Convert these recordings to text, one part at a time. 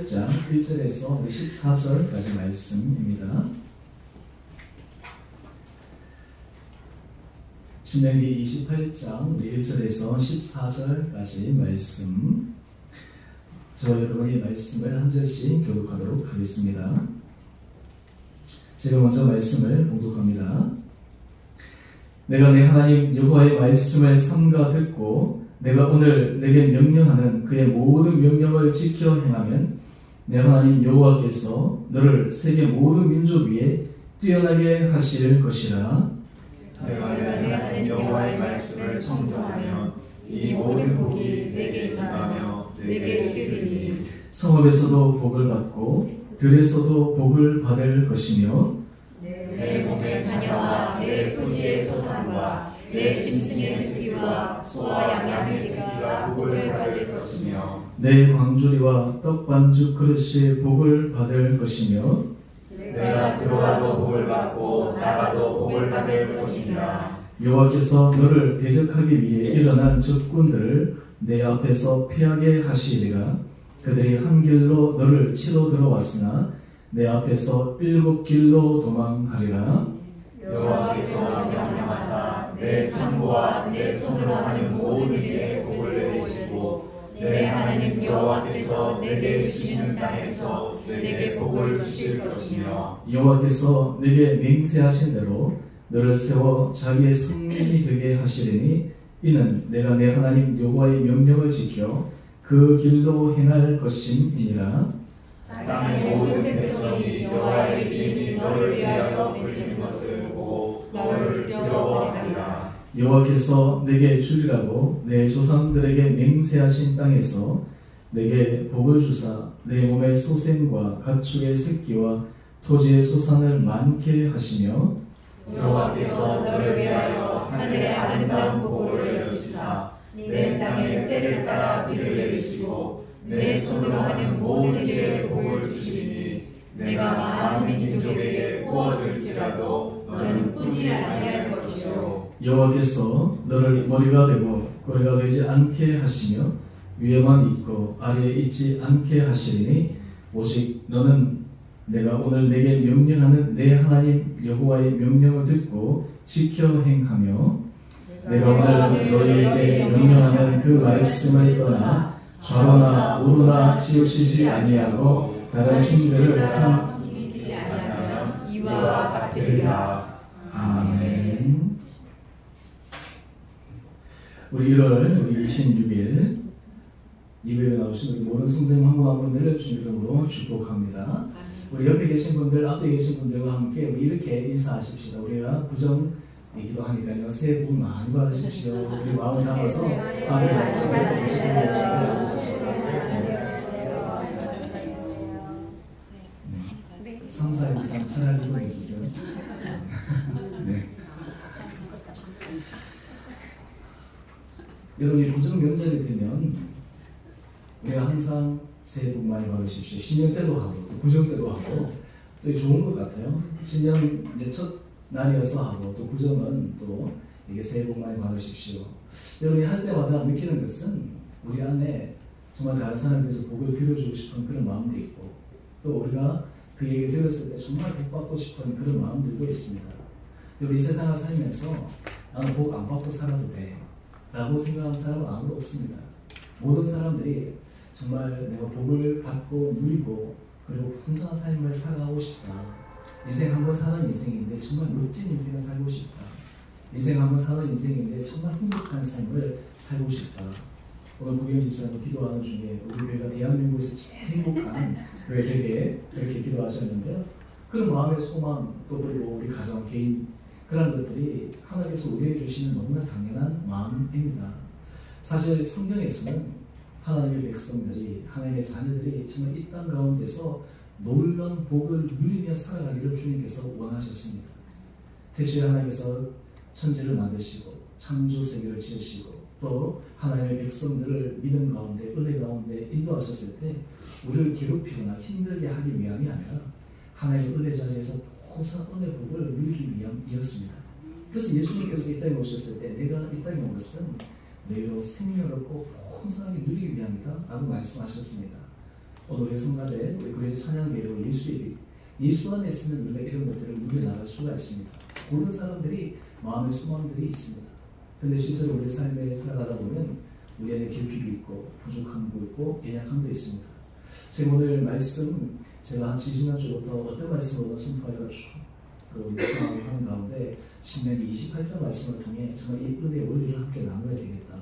장 1절에서 14절까지 말씀입니다. 신명기 28장 1절에서 14절까지 말씀, 저와 여러분의 말씀을 한 절씩 교독하도록 하겠습니다. 제가 먼저 말씀을 봉독합니다. 내가 내 하나님 여호와의 말씀을 삼가 듣고 내가 오늘 내게 명령하는 그의 모든 명령을 지켜 행하면 내 하나님 여호와께서 너를 세계 모든 민족 위에 뛰어나게 하실 것이라. 내가 내 하나님 여호와의 말씀을 청종하면 이 모든 복이 내게 임하며 내게 이르리니 성읍에서도 복을 받고 들에서도 복을 받을 것이며 내 몸의 자녀와 내 토지의 소산과 내 짐승의 새끼와 소와 양양의 새끼가 복을 받을 것이며 내 광주리와 떡반죽 그릇이 복을 받을 것이며 내가 들어와도 복을 받고 나가도 복을 받을 것이니라. 여호와께서 너를 대적하기 위해 일어난 적군들을 내 앞에서 피하게 하시리라. 그들이 한 길로 너를 치러 들어왔으나 내 앞에서 7길로 도망하리라. 여호와께서 명령하사 내 창고와 내 손으로 하는 모든 일에 복을 내리시고 내 하나님 여호와께서 내게 주시는 땅에서 내게 복을 주실 것이며 여호와께서 내게 맹세하신 대로 너를 세워 자기의 성민이 되게 하시리니 이는 내가 내 하나님 여호와의 명령을 지켜 그 길로 행할 것임이니라. 땅의 모든 백성이 여호와의 이름이 너를 위하여 불리는 것을 보고 너를 두려워하리라. 여호와께서 내게 주리라고 내 조상들에게 맹세하신 땅에서 내게 복을 주사 내 몸의 소생과 가축의 새끼와 토지의 소산을 많게 하시며 여호와께서 너를 위하여 하늘의 아름다운 복을 내려주사 내 땅에 때를 따라 비를 내리시고 내 손으로 하는 모든 일에 복을 주시리니 내가 많은 민족에게 구워줄지라도 너는 꾸지 아니할 것이요. 여호와께서 너를 머리가 되고 꼬리가 되지 않게 하시며 위에만 있고 아래에 있지 않게 하시리니 오직 너는 내가 오늘 내게 명령하는 내 하나님 여호와의 명령을 듣고 지켜 행하며 내가 오늘 너희에게 명령하는 그 말씀을 떠나 좌로나 우로나 치우치지 아니하고 다른 신들을 섬기지 아니하면 이와 같으리라. 아멘. 우리 1월 26일 이후에 나오신 우리 모든 성도님 한 분 한 분들을 주님 이름으로 축복합니다. 우리 옆에 계신 분들, 앞에 계신 분들과 함께 우리 이렇게 인사하십시다. 우리가 구정이기도 하니까요. 새해 복 많이 받으십시오. 우리 마음 담아서 아멘 말씀을 해주시고 3, 4, 2, 3 차라리 이동해 주세요. 네. 여러분이 구정 명절이 되면 우리가 항상 새해 복 많이 받으십시오. 신년 때도 하고 또 구정 때도 하고 또 좋은 것 같아요. 신년 이제 첫 날이어서 하고 또 구정은 또 이게 새해 복 많이 받으십시오. 여러분이 할 때마다 느끼는 것은 우리 안에 정말 다른 사람에게서 복을 빌어주고 싶은 그런 마음도 있고 또 우리가 그 얘기 들었을 때 정말 복 받고 싶은 그런 마음들도 있습니다. 여러분 이 세상을 살면서 나는 복 안 받고 살아도 돼 라고 생각하는 사람은 아무도 없습니다. 모든 사람들이 정말 내가 복을 받고 누리고 그리고 풍성한 삶을 살아가고 싶다. 인생 한번 사는 인생인데 정말 멋진 인생을 살고 싶다. 인생 한번 사는 인생인데 정말 행복한 삶을 살고 싶다. 오늘 구경 집사님 기도하는 중에 우리 교회가 대한민국에서 제일 행복한 교회 되게 그렇게 기도하셨는데요. 그런 마음의 소망 또 그리고 우리 가정 개인 그런 것들이 하나님께서 우리에게 주시는 너무나 당연한 마음입니다. 사실 성경에서는 하나님의 백성들이 하나님의 자녀들이 정말 이 땅 가운데서 놀라운 복을 누리며 살아가기를 주님께서 원하셨습니다. 태초에 하나님께서 천지를 만드시고 창조 세계를 지으시고 또 하나님의 백성들을 믿음 가운데 은혜 가운데 인도하셨을 때 우리를 괴롭히거나 힘들게 하기 위함이 아니라 하나님의 은혜 자리에서 고사 은혜 복을 누리기 위함이었습니다. 그래서 예수님께서 이 땅에 오셨을 때 내가 이 땅에 온 것은 너희로 생명을 얻고 풍성하게 누리기 위함이다 라고 말씀하셨습니다. 오늘 성가대 우리 그리스 찬양대로 예수 안에 있으면 우리가 이런 것들을 누려나갈 수가 있습니다. 모든 사람들이 마음의 소망들이 있습니다. 근데 실제로 우리 삶에 살아가다 보면 우리 안에 결핍이 있고 부족함도 있고 연약함도 있습니다. 제가 오늘 말씀 제가 한 지지난주부터 어떤 말씀을 오늘 선포하기가 그 묵상을 하는 가운데 신명기 28장 말씀을 통해 정말 이 은혜의 원리를 함께 나눠야 되겠다.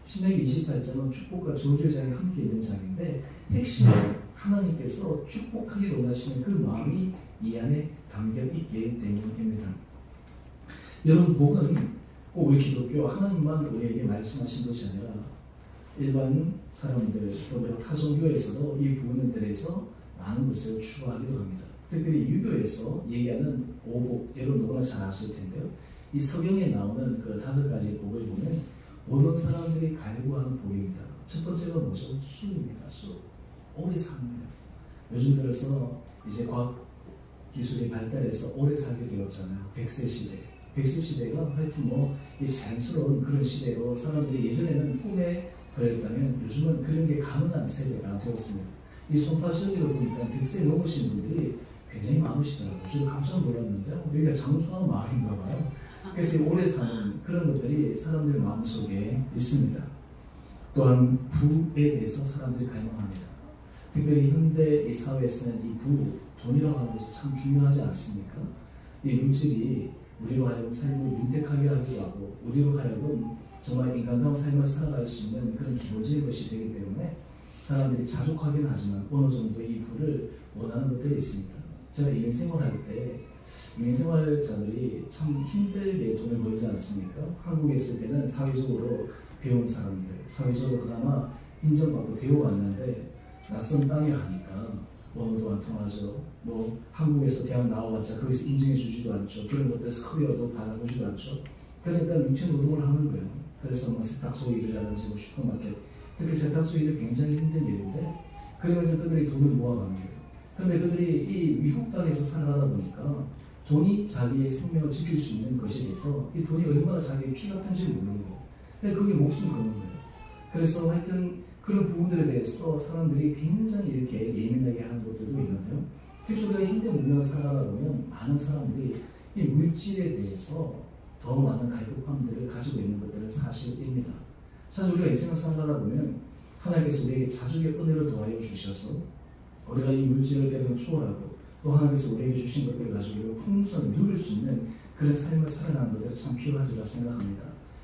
신명기 28장은 축복과 저주의 장이 함께 있는 장인데 핵심은 하나님께서 축복하기를 원하시는 그 마음이 이 안에 담겨 있기 때문입니다. 여러분 복은 꼭 우리 기독교 하나님만 우리에게 말씀하신 것이 아니라 일반 사람들 또 타종교에서도 이 부분들에서 많은 것을 추구하기도 합니다. 특별히 유교에서 얘기하는 오복, 여러분 누구나 잘 아실 텐데요. 이 성경에 나오는 그 5가지 복을 보면 모든 사람들이 갈구하는 복입니다. 첫 번째가 뭐죠? 수입니다. 수. 오래 사는 거예요. 요즘 들어서 이제 과학 기술이 발달해서 오래 살게 되었잖아요. 100세 시대. 100세 시대가 하여튼 이 자연스러운 그런 시대로 사람들이 예전에는 꿈에 그랬다면 요즘은 그런 게 가능한 세대가 되었습니다. 이 손파시를 보니까 100세 넘으신 분들이 굉장히 많으시더라고요. 저도 깜짝 놀랐는데요. 여기가 장수한 마을인가 봐요. 그래서 오래 사는 그런 것들이 사람들 마음속에 있습니다. 또한 부에 대해서 사람들이 갈망합니다. 특별히 현대 이 사회에서는 이 부, 돈이라고 하는 것이 참 중요하지 않습니까? 이 물질이 우리로 하여금 삶을 윤택하게 하기도 하고 우리로 하여금 정말 인간다운 삶을 살아갈 수 있는 그런 기본적인 것이 되기 때문에 사람들이 자족하긴 하지만 어느 정도 이 부를 원하는 것들이 있습니다. 제가 인생활할 때 인생활자들이 참 힘들게 돈을 벌지 않습니까? 한국에 있을 때는 사회적으로 배운 사람들, 사회적으로 그나마 인정받고 되어왔는데 낯선 땅에 가니까 언어도 안 통하죠. 한국에서 대학 나와봤자 거기서 인정해 주지도 않죠. 그런 것들 커리어도 받아보지도 않죠. 그러니까 육체 노동을 하는 거예요. 그래서 세탁소 일을 하든지 슈퍼마켓, 특히 세탁소 일이 굉장히 힘든 일인데 그러면서 그들이 돈을 모아갑니다. 그런데 그들이 이 미국 땅에서 살아가다 보니까 돈이 자기의 생명을 지킬 수 있는 것에 대해서 이 돈이 얼마나 자기의 피 같은지 모르는 거예요. 근데 그게 목숨 거는 거예요. 그래서 하여튼 그런 부분들에 대해서 사람들이 굉장히 이렇게 예민하게 하는 것들도 있는데요. 특히 우리가 현대 문명을 살아가다 보면 많은 사람들이 이 물질에 대해서 더 많은 갈급함들을 가지고 있는 것들은 사실입니다. 사실 우리가 인생을 살아가다 보면 하나님께서 우리에게 자족의 은혜를 더하여 주셔서 우리가 이 물질을 때로는 초월하고 또 하나님께서 우리에게 주신 것들을 가지고 풍성히 누릴 수 있는 그런 삶을 살아가는 것들이 참 필요하리라 생각합니다.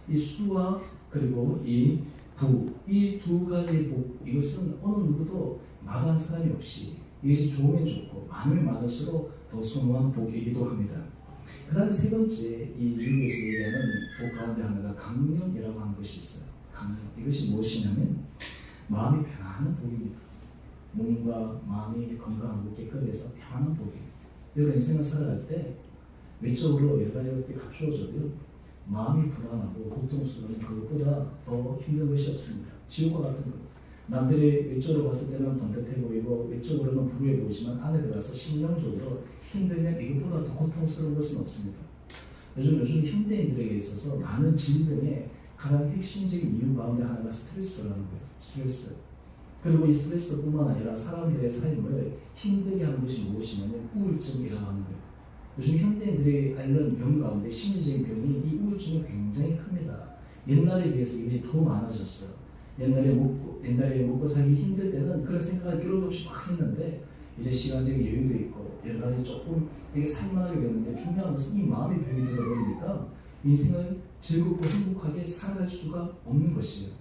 이 수와 그리고 이 부, 이 두 가지 복, 이것은 어느 누구도 마다한 사람이 없이 이것이 좋으면 좋고 많으면 많을수록 더 소중한 복이기도 합니다. 그 다음에 세 번째 이 유교에서 얘기하는 복 가운데 하나가 강령이라고 하는 것이 있어요. 강령. 이것이 무엇이냐면 마음이 편안한 복입니다. 몸과 마음이 건강하고 깨끗해서 편안한 복이에요. 여러분 인생을 살아갈 때 외적으로 여러 가지 것들이 갖추어져도 마음이 불안하고 고통스러운 그것보다 더 힘든 것이 없습니다. 지옥과 같은 것. 남들이 외적으로 봤을 때는 번듯해 보이고 외적으로는 불우해 보이지만 안에 들어가서 심령적으로 힘들면 이것보다 더 고통스러운 것은 없습니다. 요즘 현대인들에게 있어서 많은 질병의 가장 핵심적인 이유 가운데 하나가 스트레스라는 거예요. 스트레스. 그리고 이 스트레스뿐만 아니라 사람들의 삶을 힘들게 하는 것이 무엇이냐면 우울증이라고 하는 거예요. 요즘 현대인들이 앓는 병 가운데 심리적인 병이 이 우울증이 굉장히 큽니다. 옛날에 비해서 이것이 더 많아졌어요. 옛날에 먹고 살기 힘들 때는 그런 생각을 겨울 없이 막 했는데 이제 시간적인 여유도 있고 여러 가지 조금 이게 살만하게 됐는데 중요한 것은 이 마음의 병이 되어버리니까 인생을 즐겁고 행복하게 살아갈 수가 없는 것이에요.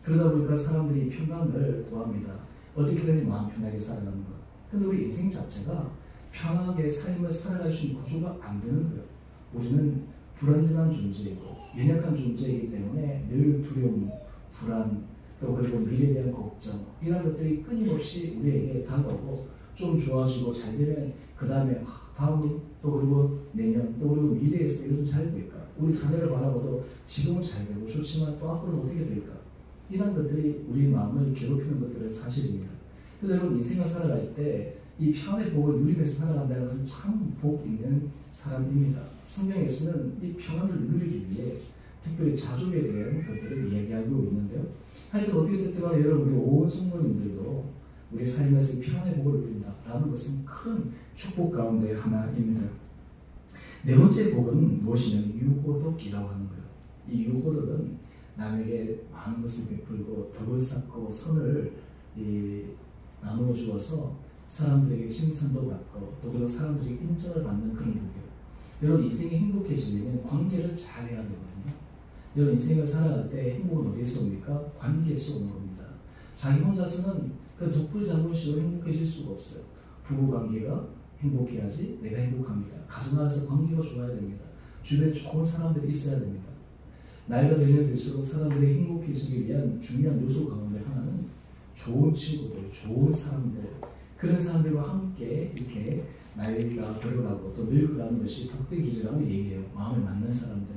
그러다 보니까 사람들이 평강을 구합니다. 어떻게든지 마음 편하게 살아가는 것. 근데 우리 인생 자체가 편하게 삶을 살아갈 수 있는 구조가 안 되는 거예요. 우리는 불안정한 존재이고 연약한 존재이기 때문에 늘 두려움, 불안, 또 그리고 미래에 대한 걱정 이런 것들이 끊임없이 우리에게 다가오고 좀 좋아지고 잘 되면 그 다음에 다음 또 그리고 내년 또 그리고 미래에서 이것은 잘 될까? 우리 자녀를 바라봐도 지금은 잘 되고 좋지만 또 앞으로는 어떻게 될까? 이런 것들이 우리 마음을 괴롭히는 것들은 사실입니다. 그래서 여러분 인생을 살아갈 때 이 평안의 복을 누리면서 살아간다는 것은 참 복 있는 사람입니다. 성경에서는 이 평안을 누리기 위해 특별히 자족에 대한 것들을 이야기하고 있는데요. 하여튼 어떻게 됐든 간에 여러분 우리 온 성도님들도 우리 삶에서 평안의 복을 누린다라는 것은 큰 축복 가운데 하나입니다. 네 번째 복은 무엇이냐면 유호덕이라고 하는 거예요. 이 유호덕은 남에게 많은 것을 베풀고 덕을 쌓고 선을 나누어 주어서 사람들에게 칭찬도 받고 또 그리고 사람들에게 인정을 받는 그런 복이에요. 여러분 인생이 행복해지려면 관계를 잘해야 되거든요. 여러분 인생을 살아갈 때 행복은 어디서 옵니까? 관계에서 오는 겁니다. 자기 혼자서는 그 독불장군식으로 행복해질 수가 없어요. 부부관계가 행복해야지 내가 행복합니다. 가정 안에서 관계가 좋아야 됩니다. 주변에 좋은 사람들이 있어야 됩니다. 나이가 들면 들수록 사람들이 행복해지기 위한 중요한 요소 가운데 하나는 좋은 친구들, 좋은 사람들, 그런 사람들과 함께 이렇게 나이가 들어가고 또 늙어가는 것이 복된 길이라고 얘기해요. 마음에 맞는 사람들.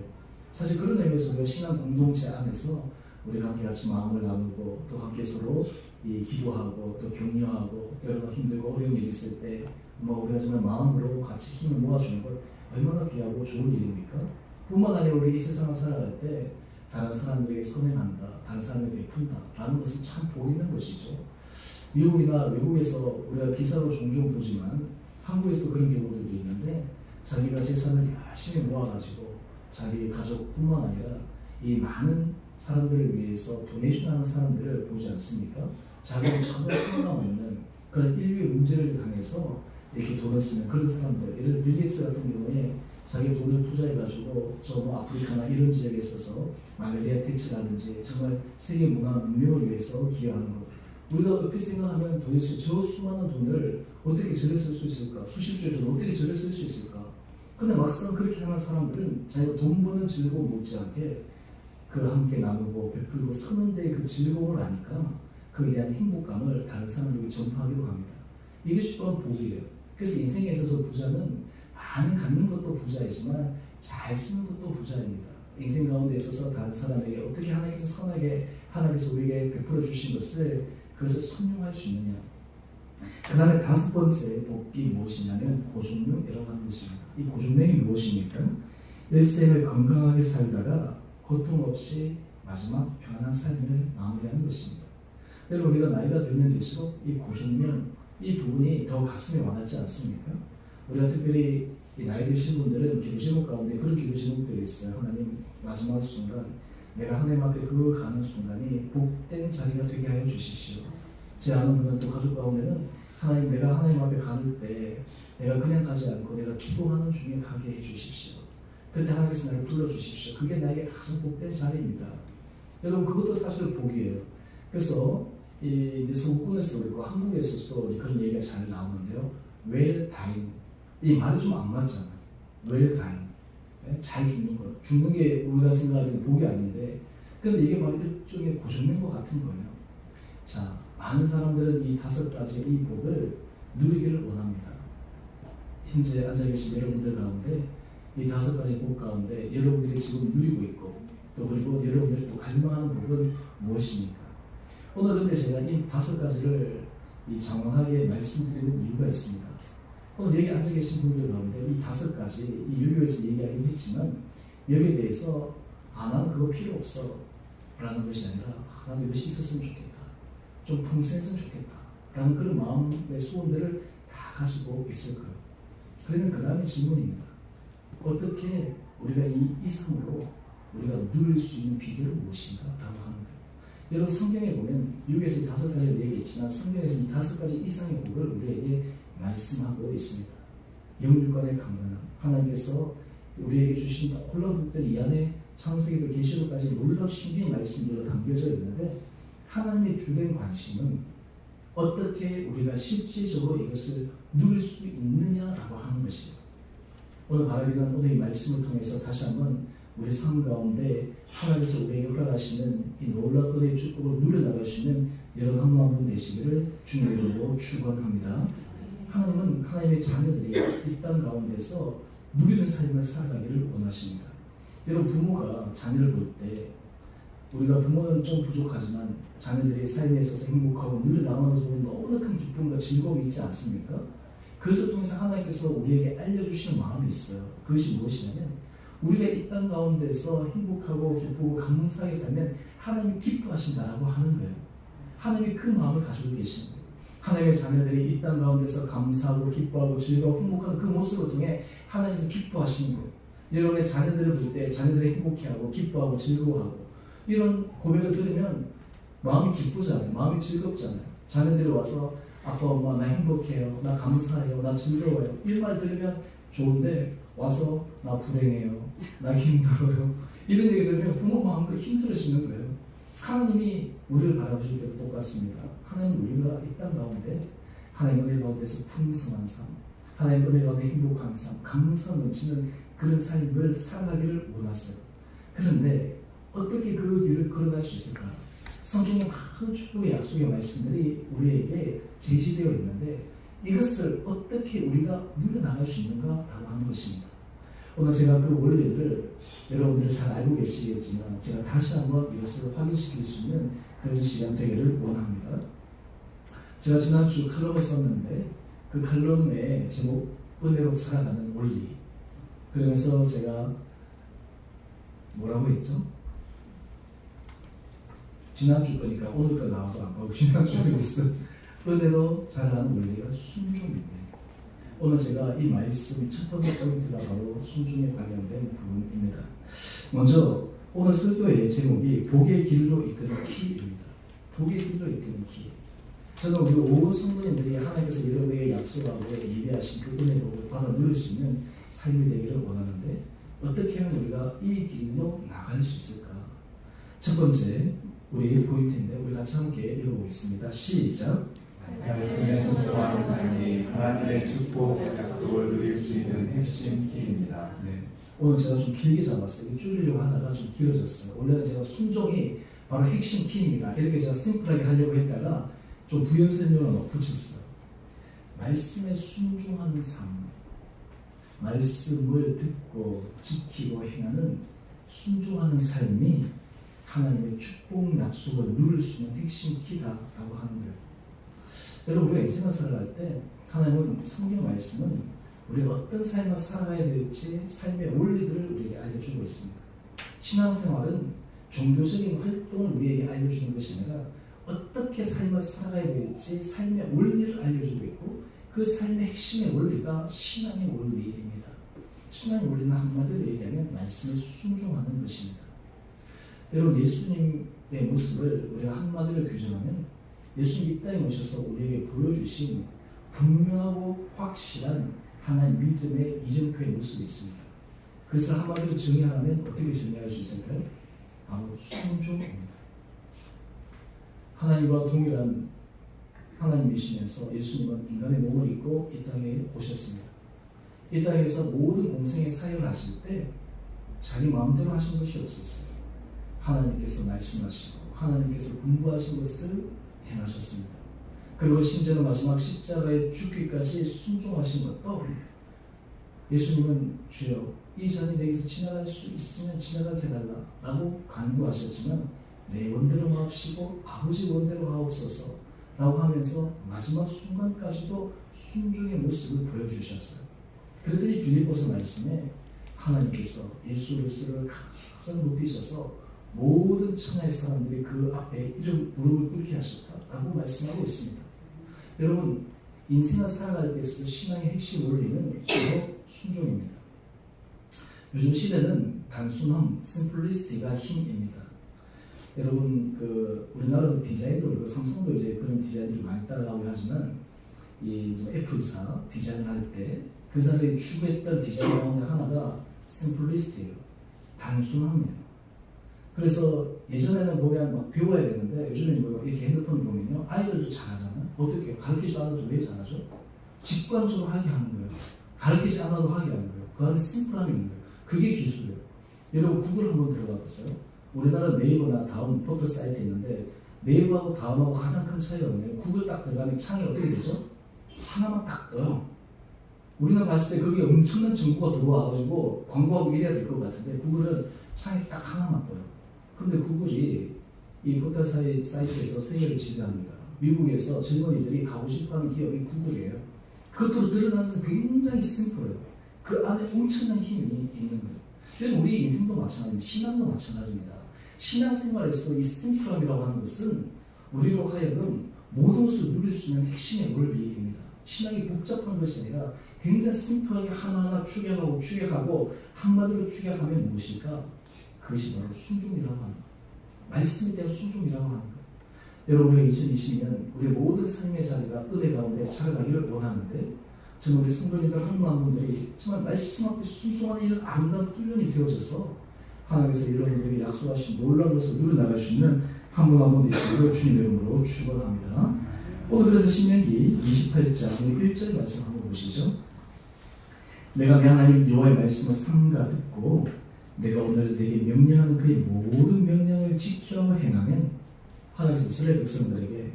사실 그런 의미에서 우리가 신앙 공동체 안에서 우리가 함께 같이 마음을 나누고 또 함께 서로 기도하고 또 격려하고 때로는 힘들고 어려운 일이 있을 때 우리가 정말 마음으로 같이 힘을 모아주는 것 얼마나 귀하고 좋은 일입니까? 뿐만 아니라 우리 이 세상을 살아갈 때 다른 사람들에게 선행한다, 다른 사람에게 베푼다 라는 것은 참 보이는 것이죠. 미국이나 외국에서 우리가 기사로 종종 보지만 한국에서도 그런 경우들도 있는데 자기가 재산을 열심히 모아가지고 자기 가족뿐만 아니라 이 많은 사람들을 위해서 도네이션하는 사람들을 보지 않습니까? 자기는 전혀 상관없는 그런 인류의 문제를 향해서 이렇게 돈을 쓰는 그런 사람들. 예를 들어 빌 게이츠 같은 경우에 자기 돈을 투자해가지고 아프리카나 이런 지역에 있어서 말레리아 퇴치라든지 정말 세계 문화 문명을 위해서 기여하는 것. 우리가 얼핏 생각하면 도대체 저 수많은 돈을 어떻게 절에 쓸 수 있을까? 수십조의 돈을 어떻게 절에 쓸 수 있을까? 근데 막상 그렇게 하는 사람들은 자기가 돈 버는 즐거움 못지않게 그 함께 나누고 베풀고 서는 데의 그 즐거움을 아니까 그에 대한 행복감을 다른 사람들에게 전파하기도 합니다. 이것이 또한 복이에요. 그래서 인생에 있어서 부자는 많이 갖는 것도 부자이지만 잘 쓰는 것도 부자입니다. 인생 가운데 있어서 다른 사람에게 어떻게 하나님께서 선하게 하나님께서 우리에게 베풀어 주신 것을 그것을 선용할 수 있느냐. 그 다음에 다섯 번째 복이 무엇이냐면 고존명이라고 하는 것입니다. 이 고존명이 무엇입니까? 일생을 건강하게 살다가 고통 없이 마지막 편안한 삶을 마무리하는 것입니다. 여러분 우리가 나이가 들면 들수록 이 고존명 이 부분이 더 가슴에 와닿지 않습니까? 우리가 특별히 이 나이 드신 분들은 기도 제목 가운데 그런 기도 제목들이 있어요. 하나님 마지막 순간 내가 하나님 앞에 그걸 가는 순간이 복된 자리가 되게 하여 주십시오. 제 아는 분은 또 가족 가운데는 하나님 내가 하나님 앞에 가는 때 내가 그냥 가지 않고 내가 기도하는 중에 가게 해 주십시오. 그때 하나님께서 나를 불러주십시오. 그게 나에게 가장 복된 자리입니다. 여러분 그것도 사실 복이에요. 그래서 이제 서구권에서도 그렇고 한국에서도 그런 얘기가 잘 나오는데요. well dying. 이 말이 좀 안 맞잖아요. well dying. 잘 죽는 것. 죽는 게 우리가 생각하는 복이 아닌데 근데 이게 바로 일종의 고정인 것 같은 거예요. 자, 많은 사람들은 이 다섯 가지 이 복을 누리기를 원합니다. 현재 앉아 계신 여러분들 가운데 이 다섯 가지 복 가운데 여러분들이 지금 누리고 있고 또 그리고 여러분들이 또 갈망하는 복은 무엇입니까? 오늘 근데 제가 이 다섯 가지를 장황하게 말씀드리는 이유가 있습니다. 오늘 여기 앉아 계신 분들 가운데 이 다섯 가지 이 유교에서 얘기하긴 했지만 여기에 대해서 나는 그거 필요 없어 라는 것이 아니라 나도 이것이 있었으면 좋겠다, 좀 풍성했으면 좋겠다 라는 그런 마음의 소원들을 다 가지고 있을 거예요. 그러면 그 다음에 질문입니다. 어떻게 우리가 이 이상으로 우리가 누릴 수 있는 비결은 무엇인가? 라고 하는 거예요. 여러분 성경에 보면 미국에서 다섯 가지를 얘기했지만 성경에서 이 다섯 가지 이상의 복을 우리에게 말씀하고 있습니다. 영육간의 강건함, 하나님께서 우리에게 주신 놀라운 복들 이 안에 창세기도 계시록까지 놀라운 신비의 말씀들로 담겨져 있는데 하나님의 주된 관심은 어떻게 우리가 실질적으로 이것을 누릴 수 있느냐라고 하는 것이에요. 오늘 바라기는 오늘 이 말씀을 통해서 다시 한번 우리 삶 가운데 하나님께서 우리에게 허락하시는 이 놀라운 은혜의 축복을 누려나갈 수 있는 여러분 한 분 한 분 되시기를 주님의 이름으로 축원합니다. 하나님은 하나님의 자녀들이 이 땅 가운데서 누리는 삶을 살아가기를 원하십니다. 여러분 부모가 자녀를 볼 때 우리가 부모는 좀 부족하지만 자녀들이 삶에 있어서 행복하고 누려나가는 것을 보면 너무나 큰 기쁨과 즐거움이 있지 않습니까? 그것을 통해서 하나님께서 우리에게 알려주시는 마음이 있어요. 그것이 무엇이냐면 우리가 이 땅 가운데서 행복하고 기쁘고 감사하게 살면 하나님이 기뻐하신다라고 하는 거예요. 하나님이 그 마음을 가지고 계신 거예요. 하나님의 자녀들이 이 땅 가운데서 감사하고 기뻐하고 즐거워 행복한 그 모습을 통해 하나님께서 기뻐하시는 거예요. 여러분의 자녀들을 볼 때 자녀들이 행복해하고 기뻐하고 즐거워하고 이런 고백을 들으면 마음이 기쁘잖아요. 마음이 즐겁잖아요. 자녀들이 와서 아빠 엄마 나 행복해요. 나 감사해요. 나 즐거워요. 이런 말 들으면 좋은데 와서 나 불행해요. 나 힘들어요. 이런 얘기 들으면 부모 마음도 힘들어지는 거예요. 하나님이 우리를 바라보실 때도 똑같습니다. 하나님 우리가 이 땅 가운데 하나님 은혜 가운데서 풍성한 삶, 하나님 은혜 가운데 행복한 삶, 감사 넘치는 그런 삶을 살아가기를 원하세요. 그런데 어떻게 그 길을 걸어갈 수 있을까? 성경의 많은 축복의 약속의 말씀들이 우리에게 제시되어 있는데 이것을 어떻게 우리가 누려나갈 수 있는가라고 하는 것입니다. 오늘 제가 그 원리를 여러분들이 잘 알고 계시겠지만 제가 다시 한번 이것을 확인시킬 수 있는 그런 시간 되기를 원합니다. 제가 지난주 칼럼을 썼는데 그 칼럼의 제목 은혜로 살아가는 원리, 그러면서 제가 뭐라고 했죠? 지난주 거니까 오늘 거 나와도 안 보고 지난주에 있어. 은혜로 살아가는 원리가 순종인데 오늘 제가 이 말씀 첫 번째 포인트가 바로 순종에 관련된 부분입니다. 먼저 오늘 설교의 제목이 복의 길로 이끄는 키입니다. 복의 길로 이끄는 키. 저는 우리 온 성도님들이 하나님께서 여러분에게 약속하고 예비하신 그 은혜를 받아 누릴 수 있는 삶이 되기를 원하는데 어떻게 하면 우리가 이 길로 나갈 수 있을까? 첫 번째 우리의 포인트인데 우리 같이 함께 읽어보겠습니다. 시작. 말씀에 순종하는 삶이 하나님의 축복 약속을 누릴 수 있는 핵심 키입니다. 네. 오늘 제가 좀 길게 잡았어요. 이거 줄이려고 하다가 좀 길어졌어요. 원래는 제가 순종이 바로 핵심 키입니다. 이렇게 제가 심플하게 하려고 했다가 좀 부연 설명을 붙였어요. 말씀에 순종하는 삶, 말씀을 듣고 지키고 행하는 순종하는 삶이 하나님의 축복 약속을 누릴 수 있는 핵심 키다라고 하는 거예요. 여러분 우리가 인생을 살아갈 때 하나님은 성경 말씀은 우리가 어떤 삶을 살아가야 될지 삶의 원리들을 우리에게 알려주고 있습니다. 신앙생활은 종교적인 활동을 우리에게 알려주는 것이 아니라 어떻게 삶을 살아가야 될지 삶의 원리를 알려주고 있고 그 삶의 핵심의 원리가 신앙의 원리입니다. 신앙의 원리는 한마디로 얘기하면 말씀에 순종하는 것입니다. 여러분 예수님의 모습을 우리가 한마디로 규정하면 예수님 이 땅에 오셔서 우리에게 보여주신 분명하고 확실한 하나님 믿음의 이정표의 모습이 있습니다. 그것을 한마디로 정의하면 어떻게 정의할 수 있을까요? 바로 순종입니다. 하나님과 동일한 하나님이시면서 예수님은 인간의 몸을 입고 이 땅에 오셨습니다. 이 땅에서 모든 공생의 사역을 하실 때 자기 마음대로 하신 것이 없었어요. 하나님께서 말씀하시고 하나님께서 분부하신 것을 행하셨습니다. 그리고 심지어는 마지막 십자가에 죽기까지 순종하신 것도 예수님은 주여 이 잔이 내게서 지나갈 수 있으면 지나가게 해달라 라고 간구하셨지만 내 원대로 마옵시고 아버지 원대로 하옵소서 라고 하면서 마지막 순간까지도 순종의 모습을 보여주셨어요. 그랬더니 빌립보서 말씀에 하나님께서 예수 그리스도를 가장 높이셔서 모든 천하의 사람들이 그 앞에 무릎을 꿇게 하셨다라고 말씀하고 있습니다. 여러분 인생을 살아갈 때 있어서 신앙의 핵심 원리는 바로 순종입니다. 요즘 시대는 단순함, 심플리시티가 힘입니다. 여러분 우리나라도 디자인도 그렇고 삼성도 이제 그런 디자인들을 많이 따라가고 하지만 이 애플사 디자인을 할 때 그 사람들이 추구했던 디자인 가운데 하나가 심플리시티예요. 단순함이에요. 그래서 예전에는 보면 막 배워야 되는데 요즘에 뭐 이렇게 핸드폰 보면요 아이들도 잘하잖아요. 어떻게 가르치지 않아도 왜 잘하죠? 직관적으로 하게 하는 거예요. 가르치지 않아도 하게 하는 거예요. 그 안에 심플함이 있는 거예요. 그게 기술이에요. 여러분 구글 한번 들어가 보세요. 우리나라 네이버나 다음 포털 사이트 있는데 네이버하고 다음하고 가장 큰 차이가 뭐냐면 구글 딱 들어가면 창이 어떻게 되죠? 하나만 딱 떠요. 우리는 봤을 때 거기에 엄청난 정보가 들어와가지고 광고하고 이래야 될 것 같은데 구글은 창이 딱 하나만 떠요. 근데 구글이 이 포털 사이트에서 세계를 지배합니다. 미국에서 젊은이들이 가고 싶어하는 기업이 구글이에요. 그것도 드러나면서 굉장히 심플해요. 그 안에 엄청난 힘이 있는 거예요. 그리고 우리 인생도 마찬가지입니다. 신앙도 마찬가지입니다. 신앙생활에서 이 심플함이라고 하는 것은 우리로 하여금 모든 것을 누릴 수 있는 핵심의 원리입니다. 신앙이 복잡한 것이 아니라 굉장히 심플하게 하나하나 축약하고 한마디로 축약하면 무엇일까? 그것이 바로 순종이라고 하는 거예요. 말씀에 대한 순종이라고 하는 거예요. 여러분, 우리가 2020년 우리 모든 삶의 자리가 은혜 가운데 살아가기를 원하는데, 정말 우리 성도님들 한 분 한 분들이 정말 말씀 앞에 순종하는 이런 아름다운 훈련이 되어져서 하나님께서 여러분들에게 약속하신 놀라운 것을 누려나갈 수 있는 한 분 한 분 되시기를 주님의 이름으로 축원합니다. 오늘 그래서 신명기 28장 1절 말씀 한번 보시죠. 내가 내 하나님 여호와의 말씀을 삼가 듣고 내가 오늘 내게 명령하는 그의 모든 명령을 지켜 행하면 하나님께서 이스라엘 백성들에게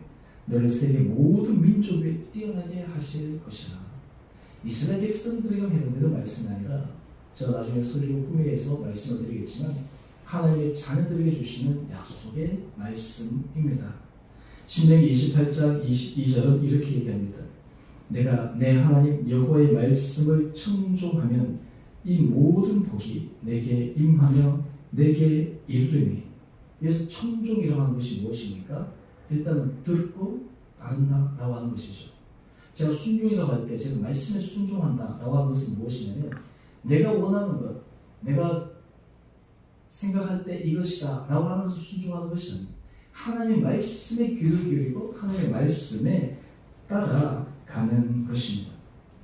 너를 세계 모든 민족 위에 뛰어나게 하실 것이라. 이스라엘 백성들에게 해당되는 말씀이 아니라 제가 나중에 설교 후에서 말씀을 드리겠지만 하나님의 자녀들에게 주시는 약속의 말씀입니다. 신명기 28장 22절은 이렇게 얘기합니다. 내가 내 하나님 여호와의 말씀을 청종하면 이 모든 복이 내게 임하며 내게 이르리니. 그래서 청종이라고 하는 것이 무엇입니까? 일단은 듣고 따른다라고 하는 것이죠. 제가 순종이라고 할 때 제가 말씀에 순종한다라고 하는 것은 무엇이냐면 내가 원하는 것, 내가 생각할 때 이것이다 라고 하면서 순종하는 것이 아닙니다. 하나님의 말씀에 귀를 기울이고 하나님의 말씀에 따라가는 것입니다.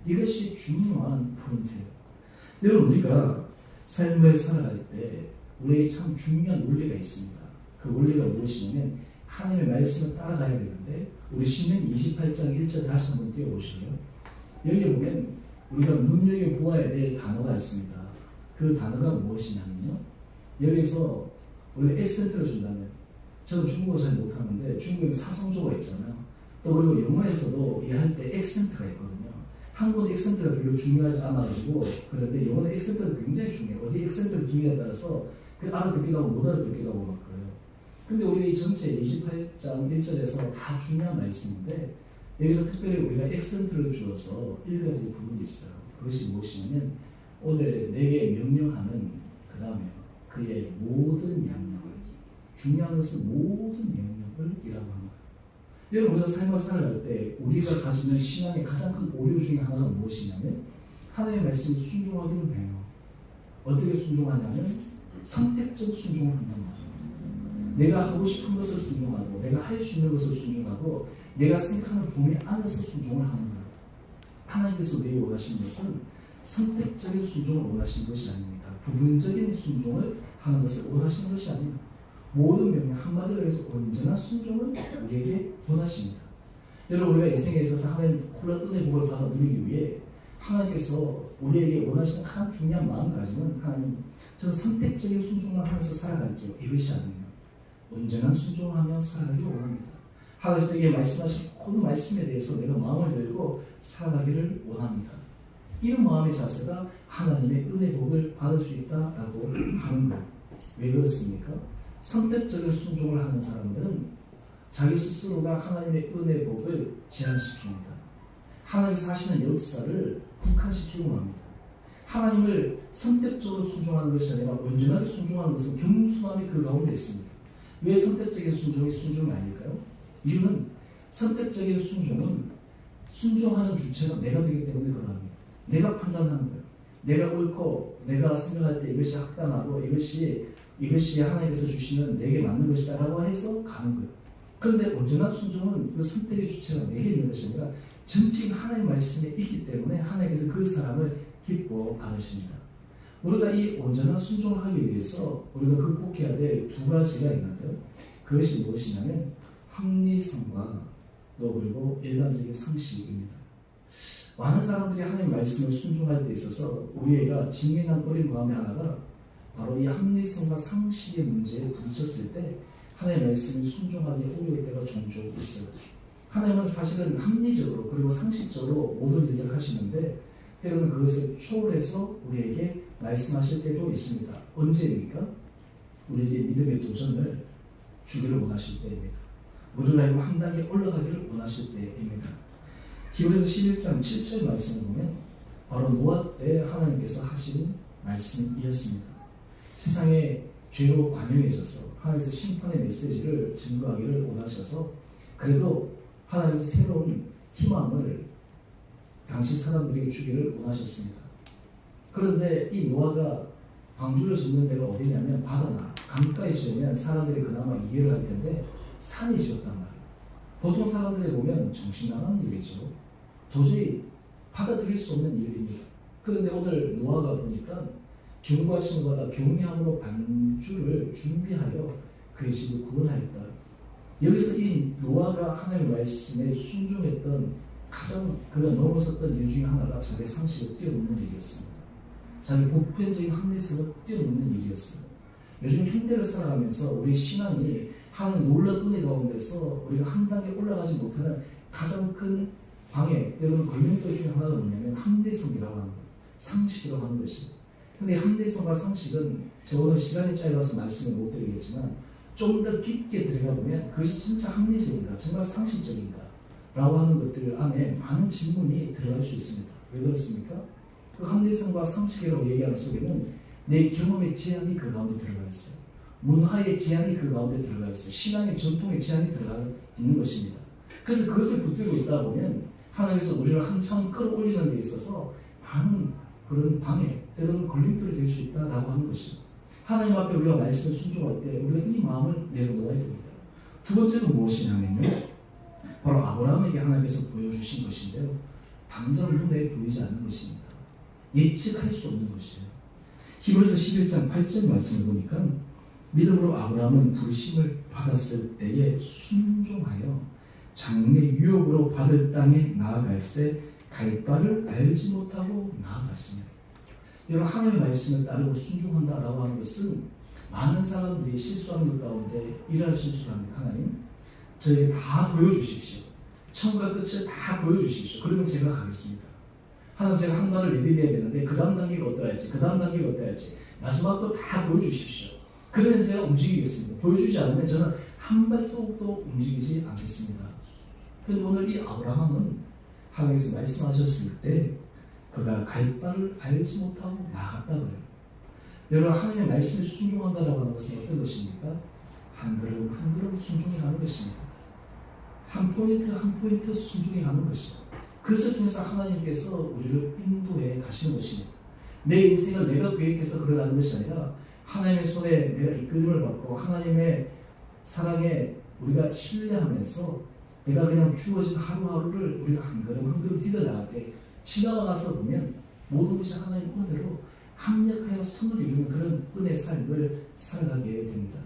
이것이 중요한 포인트예요. 여러분, 우리가 삶을 살아갈 때 우리에게 참 중요한 원리가 있습니다. 그 원리가 무엇이냐면 하나님의 말씀을 따라가야 되는데, 우리 신명기 28장 1절 다시 한번 띄워보실래요? 여기 보면 우리가 눈여겨보아야 될 단어가 있습니다. 그 단어가 무엇이냐면요, 여기서 우리가 액센트를 준다면, 저는 중국어 잘 못하는데 중국에 사성조가 있잖아요. 또 그리고 영어에서도 이 할 때 액센트가 있거든요. 한국은 액센트가 별로 중요하지 않아가지고, 그런데 영어는 액센트가 굉장히 중요해요. 어디 액센트를 두느냐에 따라서 그 알아듣기도 하고 못 알아듣기도 하고 막 그래요. 근데 우리 이 전체 28장 1절에서 다 중요한 말씀인데, 여기서 특별히 우리가 액센트를 주어서 읽어야 될 부분이 있어요. 그것이 무엇이냐면 오늘 내게 명령하는, 그 다음에 그의 모든 명령을, 중요한 것은 모든 명령을 이라고 하는 거예요. 여러분, 우리가 삶을 살아갈 때 우리가 가지는 신앙의 가장 큰 오류 중에 하나가 무엇이냐면 하나님의 말씀에 순종하기는 해요. 어떻게 순종하냐면 선택적 순종을 한단 말이에요. 내가 하고 싶은 것을 순종하고 내가 할 수 있는 것을 순종하고 내가 생각하는 범위 안에서 순종을 하는 거예요. 하나님께서 우리에게 원하시는 것은 선택적인 순종을 원하시는 것이 아닙니다. 부분적인 순종을 하는 것을 원하시는 것이 아닙니다. 모든 명령 한마디로 해서 온전한 순종을 우리에게 원하십니다. 여러분, 우리가 인생에 있어서 하나님 콜라 은혜 복을 받아 누리기 위해 하나님께서 우리에게 원하시는 가장 중요한 마음가짐은, 하나님, 저는 선택적인 순종만 하면서 살아갈게요, 이것이 아니에요. 온전한 순종을 하며 살아가기를 원합니다. 하나님께서 말씀하신 모든 말씀에 대해서 내가 마음을 열고 살아가기를 원합니다. 이런 마음의 자세가 하나님의 은혜 복을 받을 수 있다라고 하는 거예요. 왜 그렇습니까? 선택적인 순종을 하는 사람들은 자기 스스로가 하나님의 은혜 복을 제한시킵니다. 하나님께서 하시는 역사를 국한시키고 맙니다. 하나님을 선택적으로 순종하는 것이 아니라 온전하게 순종하는 것은 겸손함이 그 가운데 있습니다. 왜 선택적인 순종이 순종이 아닐까요? 이유는 선택적인 순종은 순종하는 주체가 내가 되기 때문에 그러합니다. 내가 판단하는 거예요. 내가 옳고 내가 생각할 때 이것이 합당하고 이것이 하나님께서 주시는 내게 맞는 것이다 라고 해서 가는 거예요. 그런데 온전한 순종은 그 선택의 주체가 내게 있는 것이 아니라 전체가 하나님의 말씀에 있기 때문에 하나님께서 그 사람을 기뻐 받으십니다. 우리가 이 온전한 순종을 하기 위해서 우리가 극복해야 될 두 가지가 있는데요. 그것이 무엇이냐면 합리성과 또 그리고 일반적인 상식입니다. 많은 사람들이 하나님의 말씀을 순종할 때 있어서 우리가 직면한 어려움 가운데 하나가 바로 이 합리성과 상식의 문제에 부딪혔을 때 하나님의 말씀을 순종하기 어려울 때가 종종 있어요. 하나님은 사실은 합리적으로 그리고 상식적으로 모든 일들을 하시는데 때로는 그것을 초월해서 우리에게 말씀하실 때도 있습니다. 언제입니까? 우리에게 믿음의 도전을 주기를 원하실 때입니다. 우리를 알고 한 단계 올라가기를 원하실 때입니다. 히브리서 11장 7절 말씀을 보면 바로 노아 때 하나님께서 하신 말씀이었습니다. 세상에 죄로 관영해져서 하나님께서 심판의 메시지를 증거하기를 원하셔서 그래도 하나님께서 새로운 희망을 당시 사람들에게 주기를 원하셨습니다. 그런데 이 노아가 방주를 짓는 데가 어디냐면 바다나 강가에 지으면 사람들이 그나마 이해를 할 텐데 산이 지었단 말이에요. 보통 사람들이 보면 정신나간 일이죠. 도저히 받아들일 수 없는 일입니다. 그런데 오늘 노아가 보니까 경고하신 것보다 경외함으로 반주를 준비하여 그의 집을 구원하였다. 여기서 이 노아가 하나님의 말씀에 순종했던 가장 그가 넘어섰던 일 중에 하나가 자기 상식을 뛰어넘는 일이었습니다. 자기 보편적인 합리성을 뛰어넘는 일이었어요. 요즘 현대를 살아가면서 우리 신앙이 하나님 놀라운 은혜 가운데서 우리가 한 단계 올라가지 못하는 가장 큰 방해, 때로는 걸림돌 중에 하나가 뭐냐면 합리성이라고 하는 거예요. 상식이라고 하는 것이에요. 근데 합리성과 상식은 제가 오늘 시간이 짧아서 말씀을 못 드리겠지만 좀 더 깊게 들어가 보면 그것이 진짜 합리적인가, 정말 상식적인가 라고 하는 것들 안에 많은 질문이 들어갈 수 있습니다. 왜 그렇습니까? 그 합리성과 상식이라고 얘기하는 속에는 내 경험의 제한이 그 가운데 들어가 있어요. 문화의 제한이 그 가운데 들어가 있어요. 신앙의 전통의 제한이 들어가 있는 것입니다. 그래서 그것을 붙들고 있다 보면 하나님께서 우리를 한참 끌어올리는 데 있어서 많은 그런 방해, 때로는 걸림돌이 될 수 있다라고 하는 것입니다. 하나님 앞에 우리가 말씀을 순종할 때 우리가 이 마음을 내려놓아야 됩니다. 두 번째는 무엇이냐면요, 바로 아브라함에게 하나님께서 보여주신 것인데요, 당장 눈에 보이지 않는 것입니다. 예측할 수 없는 것이에요. 히브리서 11장 8절 말씀을 보니까 믿음으로 아브라함은 부르심을 받았을 때에 순종하여 장래 유업으로 받을 땅에 나아갈새 갈 바를 알지 못하고 나아갔습니다. 여러분, 하나님의 말씀을 따르고 순종한다라고 하는 것은 많은 사람들이 실수하는 것 가운데 일할 실수합니다. 하나님, 저에게 다 보여주십시오. 처음과 끝을 다 보여주십시오. 그러면 제가 가겠습니다. 하나님, 제가 한 발을 내디뎌야 되는데 그 다음 단계가 어떠할지, 그 다음 단계가 어떠할지 마지막도 다 보여주십시오. 그러면 제가 움직이겠습니다. 보여주지 않으면 저는 한 발자국도 움직이지 않겠습니다. 그런데 오늘 이 아브라함은 하나님께서 말씀하셨을 때 그가 갈 바를 알지 못하고 나갔다 그래요. 여러분, 하나님의 말씀에 순종한다라고 하는 것은 어떤 것입니까? 한 걸음 한 걸음 순종해 가는 것입니다. 한 포인트 한 포인트 순종해 가는 것입니다. 그것을 통해서 하나님께서 우리를 인도해 가시는 것입니다. 내 인생을 내가 계획해서 걸어가는 것이 아니라 하나님의 손에 내가 이끌림을 받고 하나님의 사랑에 우리가 신뢰하면서 내가 그냥 주어진 하루하루를 우리가 한 걸음 한 걸음 디뎌 나갈 때 지나고 나서 보면 모든 것이 하나님의 은혜로 합력하여 선을 이루는 그런 은혜의 삶을 살아가게 됩니다.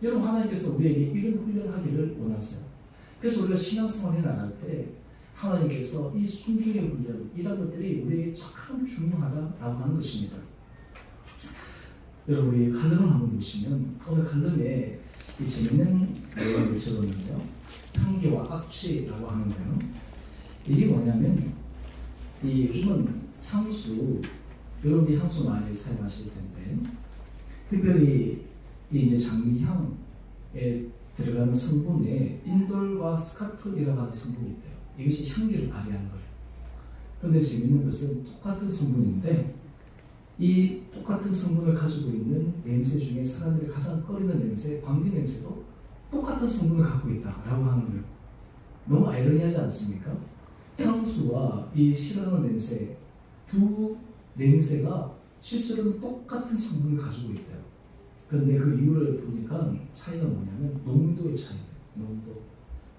여러분, 하나님께서 우리에게 이런 훈련하기를 원하세요. 그래서 우리가 신앙생활 해나갈 때 하나님께서 이 순종의 훈련, 이런 것들이 우리에게 참 중요하다라고 하는 것입니다. 여러분, 우리 칼럼을 한번 보시면 오늘 칼럼에 이 재밌는 내용을 적었는데요, 향기와 악취라고 하는데요, 이게 뭐냐면 이 요즘은 향수, 여러분이 향수 많이 사용하실 텐데 특별히 이 이제 장미향에 들어가는 성분에 인돌과 스카톨이라고 하는 성분이 있대요. 이것이 향기를 발휘하는 거예요. 그런데 재밌는 것은 똑같은 성분인데 이 똑같은 성분을 가지고 있는 냄새 중에 사람들이 가장 꺼리는 냄새, 방귀 냄새도 똑같은 성분을 갖고 있다라고 하는 거예요. 너무 아이러니하지 않습니까? 향수와 이 싫어하는 냄새, 두 냄새가 실제로는 똑같은 성분을 가지고 있대요. 그런데 그 이유를 보니까 차이가 뭐냐면 농도의 차이예요. 농도.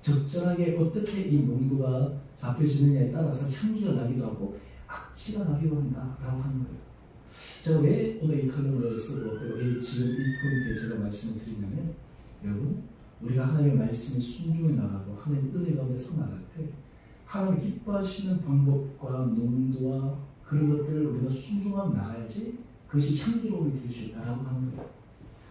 적절하게 어떻게 이 농도가 잡혀지느냐에 따라서 향기가 나기도 하고 악취가 나기도 한다라고 하는 거예요. 제가 왜 오늘 이 칼럼을 쓰고 왜 지금 이 포인트에 제가 말씀을 드리냐면, 여러분, 우리가 하나님의 말씀에 순종해 나가고 하나님의 은혜 가운데 서 나갈 때 하나님 기뻐하시는 방법과 농도와 그런 것들을 우리가 순종하며 나가야지 그것이 향기로움이 될 수 있다라고 하는 거예요.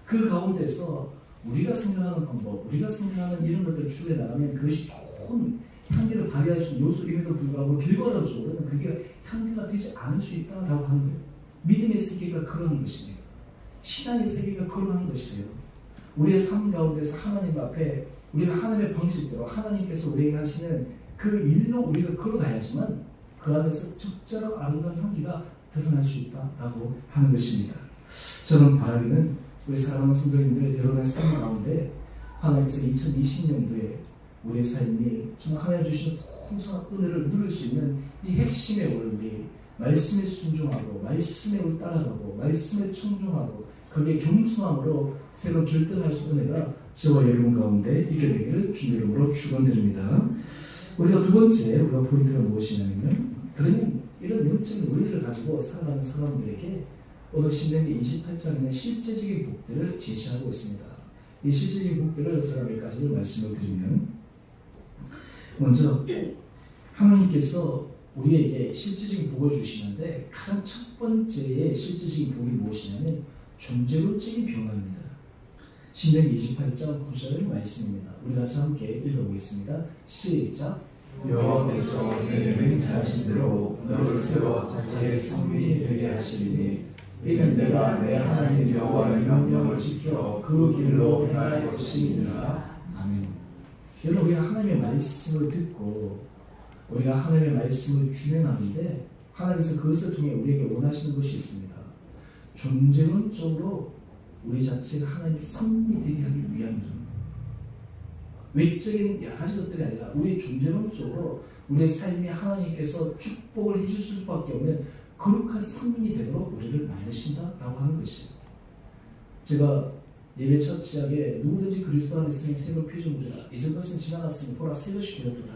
그 가운데서 우리가 생각하는 방법, 우리가 생각하는 이런 것들을 추구해 나가면 그것이 좋은 향기를 발휘할 수 있는 요소임에도 불구하고 결과적으로는 그게 향기가 되지 않을 수 있다라고 하는 거예요. 믿음의 세계가 그러한 것입니다. 신앙의 세계가 그러한 것이에요. 우리의 삶 가운데서 하나님 앞에 우리가 하나님의 방식대로 하나님께서 우리에게 하시는 그 일로 우리가 걸어가야지만 그 안에서 적절한 아름다운 향기가 드러날 수 있다라고 하는 것입니다. 저는 바라기는 우리 사랑하는 성도님들 여러분의 삶 가운데 하나님께서 2020년도에 우리의 삶이 정말 하나님 주시는 풍성한 은혜를 누릴 수 있는 이 핵심의 원리, 말씀에 순종하고 말씀에 따라가고 말씀에 청종하고 거기에 겸손함으로 새로 결단할 수 있는 은혜가 저와 여러분 가운데 있게 되기를 주님 이름으로 축원드립니다. 우리가 두 번째 우리가 포인트가 무엇이냐면, 그러면 이런 영적인 원리를 가지고 살아가는 사람들에게 오늘 신명기 28장에는 실제적인 복들을 제시하고 있습니다. 이 실제적인 복들을 제가 몇 가지를 말씀을 드리면, 먼저 하나님께서 우리에게 실제적인 복을 주시는데 가장 첫 번째의 실제적인 복이 무엇이냐면 존재론적인 변화입니다. 신명기 28장 9절 말씀입니다. 우리 같이 함께 읽어보겠습니다. 시작. 여호와께서 내 맹세하신 대로 너를 세워 자기의 성민이 되게 하시리니 이는 내가 내 하나님 여호와의 명령을 지켜 그 길로 행할 것이니라. 아멘. 여러분, 우리가 하나님의 말씀을 듣고 우리가 하나님의 말씀을 준행하는데 하나님께서 그것을 통해 우리에게 원하시는 것이 있습니다. 존재론적으로 우리 자체가 하나님의 성민이 되게 하기 위함입니다. 외적인 여러 가지 것들이 아니라 우리 존재론적으로 우리의 삶이 하나님께서 축복을 해줄 수밖에 없는 거룩한 성민이 되도록 우리를 만드신다라고 하는 것이에요. 제가 예배 첫 시작에 누구든지 그리스도 안에서 새로 피조물이라 이전 것은 지나갔으니 보라 새 것이 되었도다.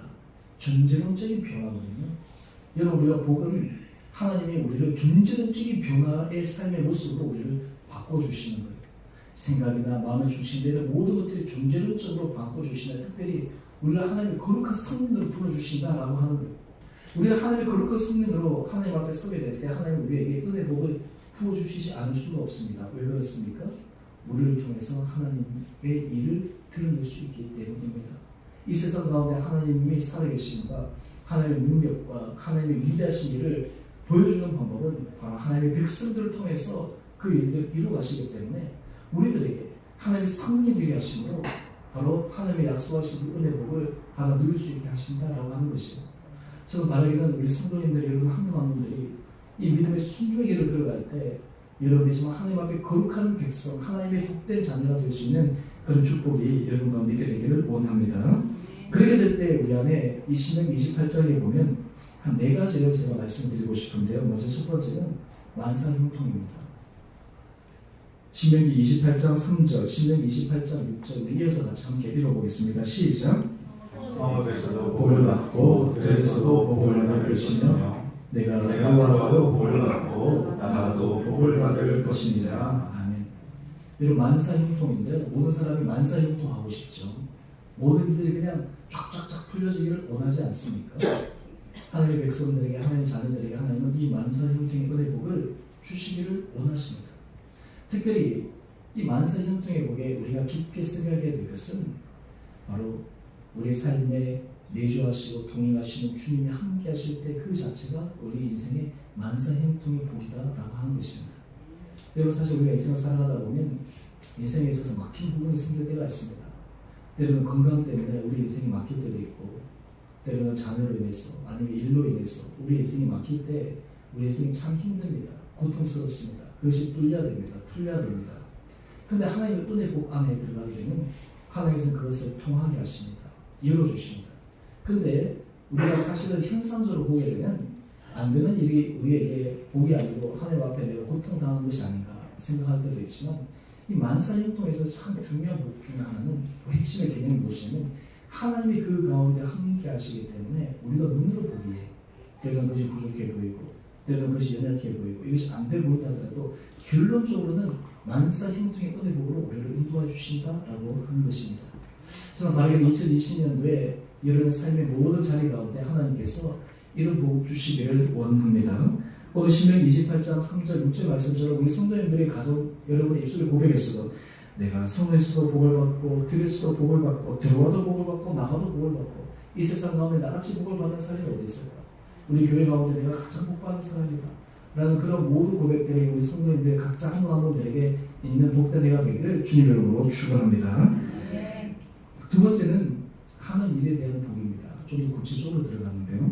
존재론적인 변화거든요. 여러분, 우리가 복은 하나님이 우리를 존재론적인 변화의 삶의 모습으로 우리를 바꿔주시는 거예요. 생각이나 마음의 중심되는 모든 것들이 존재론적으로 바꿔주시는, 특별히 우리가 하나님의 거룩한 성민으로 불러주신다라고 하는 거예요. 우리가 하나님의 거룩한 성민으로 하나님 앞에 서게 될 때 하나님 우리에게 은혜 복을 부어주시지 않을 수가 없습니다. 왜 그렇습니까? 우리를 통해서 하나님의 일을 드러낼 수 있기 때문입니다. 이 세상 가운데 하나님이 살아계신가, 하나님의 능력과 하나님의 위대하신 일을 보여주는 방법은 바로 하나님의 백성들을 통해서 그 일들을 이루어가시기 때문에 우리들에게 하나님의 성령이 되게 하심으로 바로 하나님의 약속하신 그 은혜복을 받아 누릴 수 있게 하신다라고 하는 것이요. 저는 바라기는 우리 성도님들 여러분 한 명 한 분들이 이 믿음의 순종의 길을 걸어갈 때 여러분이 지금 하나님 앞에 거룩한 백성, 하나님의 복된 자녀가 될 수 있는 그런 축복이 여러분 가운데 있게 되기를 원합니다. 그렇게 될 때 우리 안에 이 신명기 28장에 보면 한 4가지를 제가 말씀드리고 싶은데요. 먼저 첫 번째는 만사형통입니다. 신명기 28장 3절, 신명기 28장 6절 이어서 같이 함께 읽어보겠습니다. 시작. 성읍에서도 복을 받고 들에서도 복을 받을 것이며 내가 여호와로 복을 받고 나가도 복을 받을 것이니라. 아멘. 여러분, 만사형통인데 모든 사람이 만사형통하고 싶죠. 모든 일들이 그냥 쫙쫙쫙 풀려지기를 원하지 않습니까? 하나님의 백성들에게, 하나님의 자녀들에게 하나님은 이 만사형통의 은혜 복을 주시기를 원하십니다. 특별히 이 만사형통의 복에 우리가 깊게 생각해야 될 것은 바로 우리 삶에 내주하시고 동행하시는 주님이 함께 하실 때 그 자체가 우리 인생의 만사형통의 복이다라고 하는 것입니다. 여러분, 사실 우리가 인생을 살아가다 보면 인생에 있어서 막힌 부분이 생길 때가 있습니다. 때로는 건강 때문에 우리 인생이 막힐 때도 있고, 때로는 자녀로 인해서 아니면 일로 인해서 우리 인생이 막힐 때 우리 인생이 참 힘듭니다. 고통스럽습니다. 그것이 뚫려야 됩니다. 풀려야 됩니다. 근데 하나님의 은혜 복 안에 들어가게 되면 하나님께서 그것을 통하게 하십니다. 열어주십니다. 근데 우리가 사실은 현상적으로 보게 되면 안 되는 일이 우리에게 복이 아니고 하나님 앞에 내가 고통당한 것이 아닌가 생각할 때도 있지만, 이 만사형통에서 참 중요한 복 중에 하나는 핵심의 개념이 무엇이냐면 하나님이 그 가운데 함께 하시기 때문에 우리가 눈으로 보기에 때로는 그것이 부족해 보이고 때로는 그것이 연약해 보이고 이것이 안 돼 보인다 하더라도 결론적으로는 만사형통의 은혜 복으로 우리를 인도해 주신다라고 하는 것입니다. 저는 바로 2020년도에 여러분의 삶의 모든 자리 가운데 하나님께서 이런 복 주시기를 원합니다. 오늘 신명기 28장 3절 6절 말씀처럼 우리 성도님들의 가정 여러분의 입술에 고백했어도 내가 성에서도 복을 받고 들에서도 복을 받고 들어와도 복을 받고 나가도 복을 받고 이 세상 가운데 나같이 복을 받는 사람이 어디 있을까? 우리 교회 가운데 내가 가장 복받는 사람이다 라는 그런 모든 고백들이 우리 성도님들 각자 한 분 한 분들에게 있는 복된 해가 되기를 주님 이름으로 축원합니다. 두 번째는 하는 일에 대한 복입니다. 좀 더 구체적으로 들어가는데요.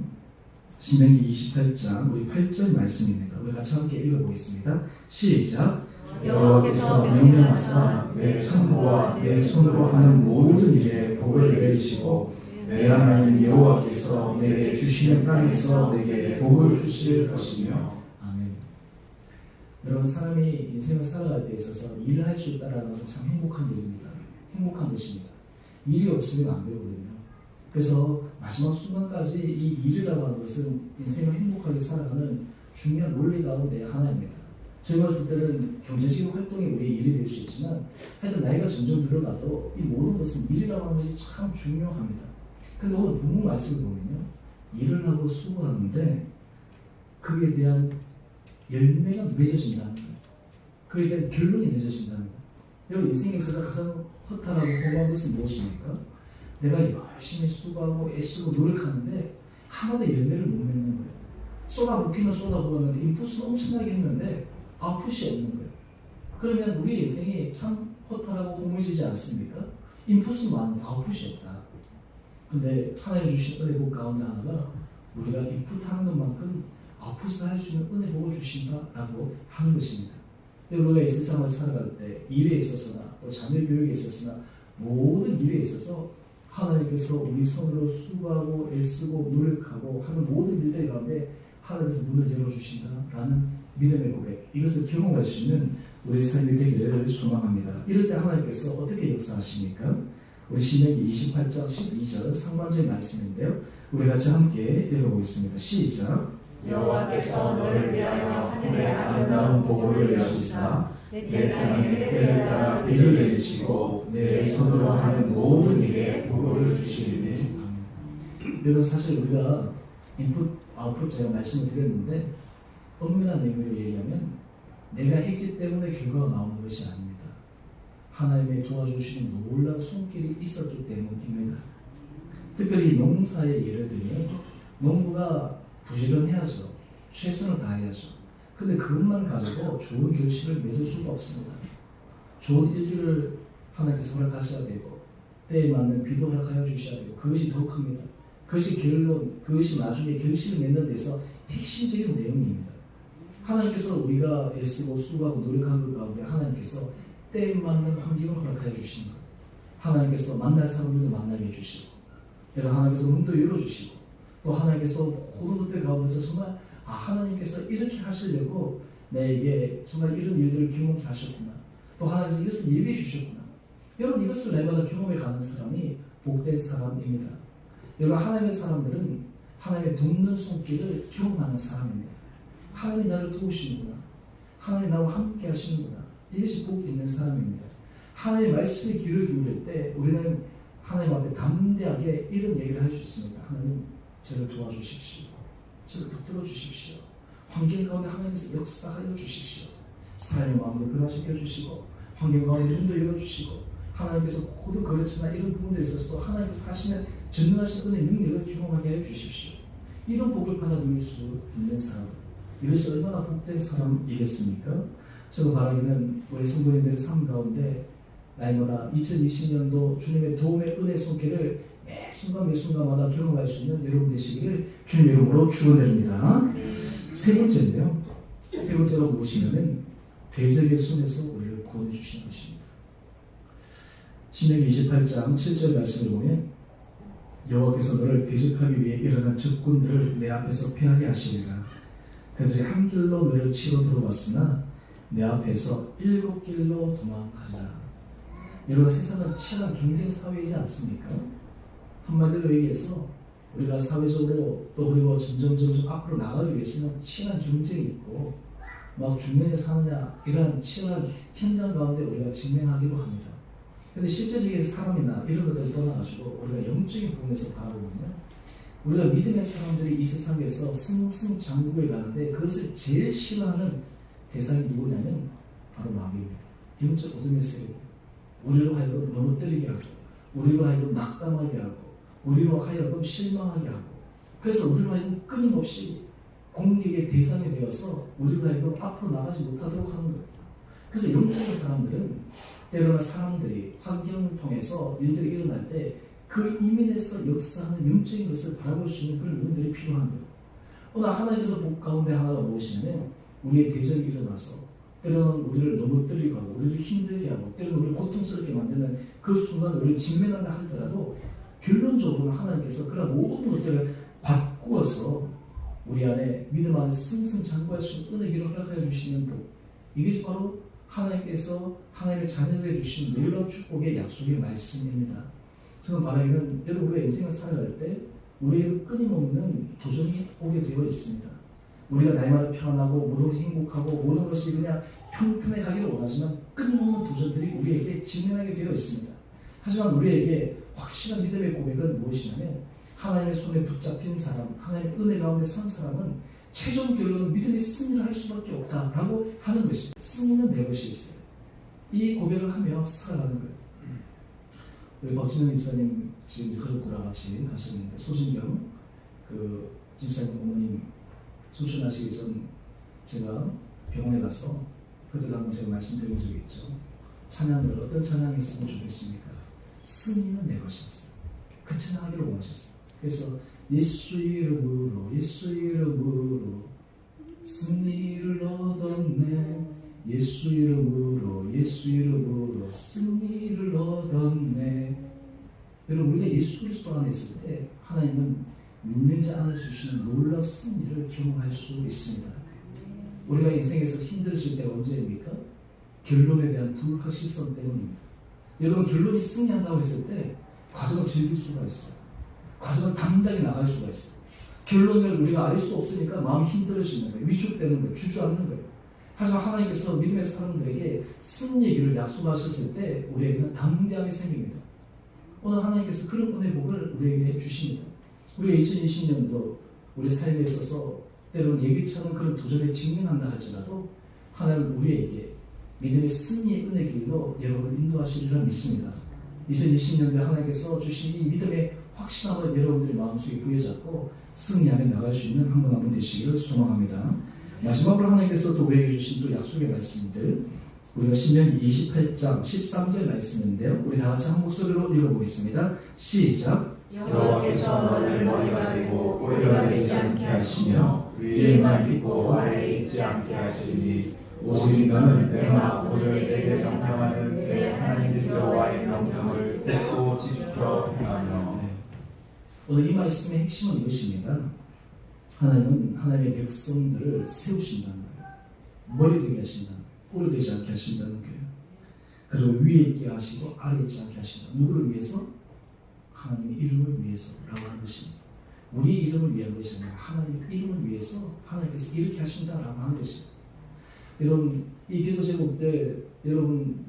신명기 28장 우리 8절 말씀입니다. 우리 같이 함께 읽어보겠습니다. 시작. 여호와께서 명령하사 내 창고와 내 손으로 하는 모든 일에 복을 내리시고 내 하나님 여호와께서 내게 주시는 땅에서 내게 복을 주실 것이며. 아멘. 여러분, 사람이 인생을 살아갈 때 있어서 일을 할 수 있다는 것은 참 행복한 일입니다. 행복한 것입니다. 일이 없으면 안 되거든요. 그래서 마지막 순간까지 이 일이라고 하는 것은 인생을 행복하게 살아가는 중요한 논리 가운데 하나입니다. 젊었을 때는 경제적인 활동이 우리의 일이 될 수 있지만 하여튼 나이가 점점 들어가도 이 모든 것은 일이라고 하는 것이 참 중요합니다. 근데 오늘 본문 말씀을 보면요, 일을 하고 수고하는데 그에 대한 열매가 맺어진다는 거예요. 그에 대한 결론이 맺어진다는 거예요. 여러분, 인생에 있어서 가장 허탈하고 고마운 것은 무엇입니까? 내가 열심히 수고하고 애쓰고 노력하는데 하나도 열매를 못 맺는 거예요. 쏟아붓기는 쏟아부었는데 인풋은 엄청나게 했는데 아웃풋이 없는 거예요. 그러면 우리 인생이 참 허탈하고 공허해지지 않습니까? 인풋은 많은데 아웃풋이 없다. 근데 하나님 주신 은혜복 가운데 하나가 우리가 인풋하는 것만큼 아웃풋을 할 수 있는 은혜복을 주신다라고 하는 것입니다. 우리가 이 세상을 살아갈 때 일에 있어서나 또 자녀 교육에 있어서나 모든 일에 있어서 하나님께서 우리 손으로 수고하고 애쓰고 노력하고 하는 모든 일들 가운데 하나님께서 문을 열어주신다라는 믿음의 고백, 이것을 경험할 수 있는 우리 삶이 되기를 소망합니다. 이럴 때 하나님께서 어떻게 역사하십니까? 우리 신명기 28장 12절 상반절 말씀인데요, 우리 같이 함께 읽어보겠습니다. 시작. 여호와께서 너를 위하여 하늘의 아름다운 복을 내시사 내 땅에 때를 따라 비를 내리시고 내 손으로 하는 모든 일에 복을 주시리니. 여러분, 사실 우리가 인풋, 아웃풋 제가 말씀을 드렸는데 엄밀한 의미로 얘기하면 내가 했기 때문에 결과가 나오는 것이 아닙니다. 하나님의 도와주시는 놀라운 손길이 있었기 때문입니다. 특별히 농사의 예를 들면 농부가 부지런해야죠. 최선을 다해야죠. 근데 그것만 가지고 좋은 결실을 맺을 수가 없습니다. 좋은 일기를 하나님께서 허락하셔야 되고 때에 맞는 비도 허락하여 주셔야 되고 그것이 더 큽니다. 그것이 결론, 그것이 나중에 결실을 맺는 데서 핵심적인 내용입니다. 하나님께서 우리가 애쓰고 수고하고 노력한 것 가운데 하나님께서 때에 맞는 환경을 허락하여 주시는 것, 하나님께서 만날 사람들도 만나게 해주시고 때로 하나님께서 문도 열어주시고 또 하나님께서 모든 것들 가운데서 정말 하나님께서 이렇게 하시려고 내게 정말 이런 일들을 경험케 하셨구나, 또 하나님께서 이것을 예비해 주셨구나. 여러분, 이것을 날마다 경험해 가는 사람이 복된 사람입니다. 여러분, 하나님의 사람들은 하나님의 돕는 손길을 경험하는 사람입니다. 하나님이 나를 도우시는구나, 하나님이 나와 함께 하시는구나, 이것이 복 있는 사람입니다. 하나님의 말씀에 귀를 기울일 때 우리는 하나님 앞에 담대하게 이런 얘기를 할 수 있습니다. 하나님, 저를 도와주십시오. 저를 붙들어 주십시오. 환경 가운데 하나님께서 역사하여 주십시오. 사람의 마음을 변화시켜 주시고 환경 가운데 힘도 열어주시고 하나님께서 모든 그렇지나 이런 부분들에 있어서도 하나님께서 하시는 전능하신 은혜의 능력을 경험하게 해 주십시오. 이런 복을 받아 누릴 수 있는 사람, 이것이 얼마나 복된 사람이겠습니까? 저도 바라기는 우리 성도님들의 삶 가운데 날마다 2020년도 주님의 도움의 은혜 손길을 매 순간 매 순간마다 경험할 수 있는 여러분 되시기를 주님 이름으로 축원드립니다. 세 번째인데요, 세 번째로 보시면은 대적의 손에서 우리를 구원해 주시는 것입니다. 신명기 28장 7절 말씀을 보면 여호와께서 너를 대적하기 위해 일어난 적군들을 내 앞에서 패하게 하시리라. 그들이 한 길로 너를 치러 들어왔으나 내 앞에서 7길로 도망가리라. 여러분, 세상은 치열한 경쟁 사회이지 않습니까? 한마디로 얘기해서 우리가 사회적으로 또 그리고 점점 앞으로 나가기 위해서는 치열한 경쟁이 있고 막 주변에 사느냐 이런 치열한 현장 가운데 우리가 직면하기도 합니다. 근데 실제적인 사람이나 이런 것들을 떠나가지고 우리가 영적인 부분에서 바라보면요, 우리가 믿음의 사람들이 이 세상에서 승승장구해 가는데 그것을 제일 싫어하는 대상이 누구냐면 바로 마귀입니다. 영적 어둠의 세력이에요. 우리로 하여금 넘어뜨리게 하고 우리로 하여금 낙담하게 하고 우리로 하여금 실망하게 하고, 그래서 우리로 하여금 끊임없이 공격의 대상이 되어서 우리로 하여금 앞으로 나가지 못하도록 하는 거예요. 그래서 영적인 사람들은 때로는 사람들이 환경을 통해서 일들이 일어날 때 그 이면에서 역사하는 영적인 것을 바라볼 수 있는 그런 눈들이 필요한 거예요. 오늘 하나님께서 복 가운데 하나가 무엇이냐면 우리의 대적이 일어나서 때로는 우리를 넘어뜨리고 하고 우리를 힘들게 하고 때로는 우리를 고통스럽게 만드는 그 순간 우리를 직면한다 하더라도 결론적으로 하나님께서 그런 모든 것들을 바꾸어서 우리 안에 믿음 안에 승승장구할 수 있는 은혜 기를 허락하여 주시는 복, 이것이 바로 하나님께서 하나님의 자녀들에게 주신 놀라운 축복의 약속의 말씀입니다. 저는 바라기는 여러분 우리가 인생을 살아갈 때 우리에게 끊임없는 도전이 오게 되어 있습니다. 우리가 날마다 편안하고 모든 것이 행복하고 모든 것이 그냥 평탄해 가기를 원하지만 끊임없는 도전들이 우리에게 직면하게 되어 있습니다. 하지만 우리에게 확실한 믿음의 고백은 무엇이냐면 하나님의 손에 붙잡힌 사람, 하나님의 은혜 가운데 선 사람은 최종 결론은 믿음의 승리를 할 수밖에 없다라고 하는 것입니다. 승리는 내 것이 있어요. 이 고백을 하며 살아가는 거예요. 우리 박진영 집사님 지금 가족들과 같이 가셨는데 소진경 그 집사님 어머님 소천하시기 전 제가 병원에 가서 그때도 한번 제가 말씀드린 적이 있죠. 찬양을 어떤 찬양이 있으면 좋겠습니까? 승리는 내 것이었어요. 그 찬양하기를 원하셨어요. 그래서 예수 이름으로 승리를 얻었네. 예수 이름으로 승리를 얻었네. 여러분 우리가 예수 그리스도 안에 있을 때 하나님은 믿는 자 안에 주시는 놀라운 승리를 경험할 수 있습니다. 우리가 인생에서 힘들어질 때가 언제입니까? 결론에 대한 불확실성 때문입니다. 여러분 결론이 승리한다고 했을 때 과정을 즐길 수가 있어요. 과정을 당당히 나갈 수가 있어요. 결론을 우리가 알 수 없으니까 마음이 힘들어지는 거예요. 위축되는 거예요. 주저앉는 거예요. 하지만 하나님께서 믿음의 사람들에게 승리의 길을 약속하셨을 때 우리에게는 담대함이 생깁니다. 오늘 하나님께서 그런 은혜의 복을 우리에게 주십니다. 우리가 2020년도 우리 삶에 있어서 때로는 예기치 않은 그런 도전에 직면한다 할지라도 하나님은 우리에게 믿음의 승리의 은혜 길로 여러분을 인도하시리라 믿습니다. 2020년도에 하나님께서 주신 이 믿음의 확신함을 여러분들의 마음속에 부여잡고 승리하며 나갈 수 있는 한 분 한 분 되시기를 소망합니다. 마지막으로 하나님께서 또 우리에게 주신 또 약속의 말씀들, 우리가 신명기 28장 13절 말씀인데요. 우리 다 같이 한 목소리로 읽어보겠습니다. 시작. 여호와께서 너를 머리가 되고 꼬리가 되지 않게 하시며 위에만 있고 아래에 있지 않게 하시니 오직 너는 내가 오늘 내게 명령하는 내 하나님 여호와의 명령을 듣고 지켜 행하며. 오늘 이 말씀의 핵심은 이것입니다. 하나님은 하나님의 백성들을 세우신다는 거예요. 머리 되게 하신다는 거예요. 꼴 되지 않게 하신다는 거예요. 그리고 위에 있게 하시고 아래에 있지 않게 하신다. 누구를 위해서? 하나님의 이름을 위해서라고 하는 것입니다. 우리 이름을 위한 것이 아니라 하나님의 이름을 위해서 하나님께서 이렇게 하신다라고 하는 것입니다. 여러분 이 기도 제목들 여러분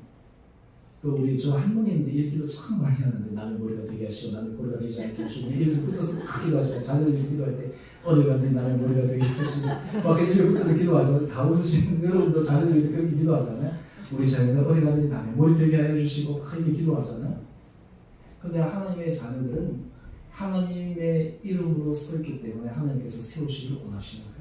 우리 저 할머니인데 이 기도 참 많이 하는데 나는 머리가 되게 하시오, 나는 머리가 되지 않게 하시오. 이래서 붙어서 다 기도하시죠. 자녀를 위해서 기도할 때 어디 갔는데 나는 머리가 되게 하시오. 막 이렇게 붙어서 기도하잖아요. 다 웃으시는 여러분도 자녀를 위해서 그렇게 기도하잖아요. 우리 자녀들 어디 갔는데 나는 머리 되게 하여 주시고 막 이렇게 기도하잖아요. 근데 하나님의 자녀들은 하나님의 이름으로 섰기 때문에 하나님께서 세우시기를 원하시는 거예요.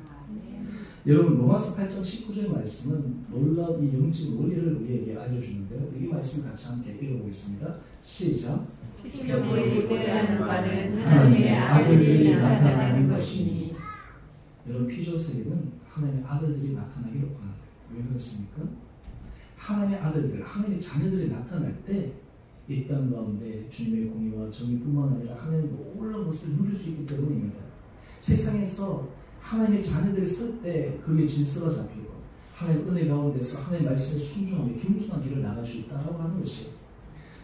여러분 로마서 8장 19절 말씀은 놀라운 이 영적 원리를 우리에게 알려주는데요. 이 말씀 같이 함께 읽어보겠습니다. 시작. 피조물이 보태하는 바는 하나님의 아들이 나타나는 것이니. 여러분 피조세계는 하나님의 아들들이 나타나기를 원한다. 왜 그렇습니까? 하나님의 아들들, 하나님의 자녀들이 나타날 때 이 땅 가운데 주님의 공의와 정의뿐만 아니라 하나님의 놀라운 것을 누릴 수 있기 때문입니다. 세상에서 하나님의 자녀들이 설 때 그게 질서가 잡히고 하나님의 은혜 가운데서 하나님의 말씀에 순종하며 겸손한 길을 나갈 수 있다고 하는 것이에요.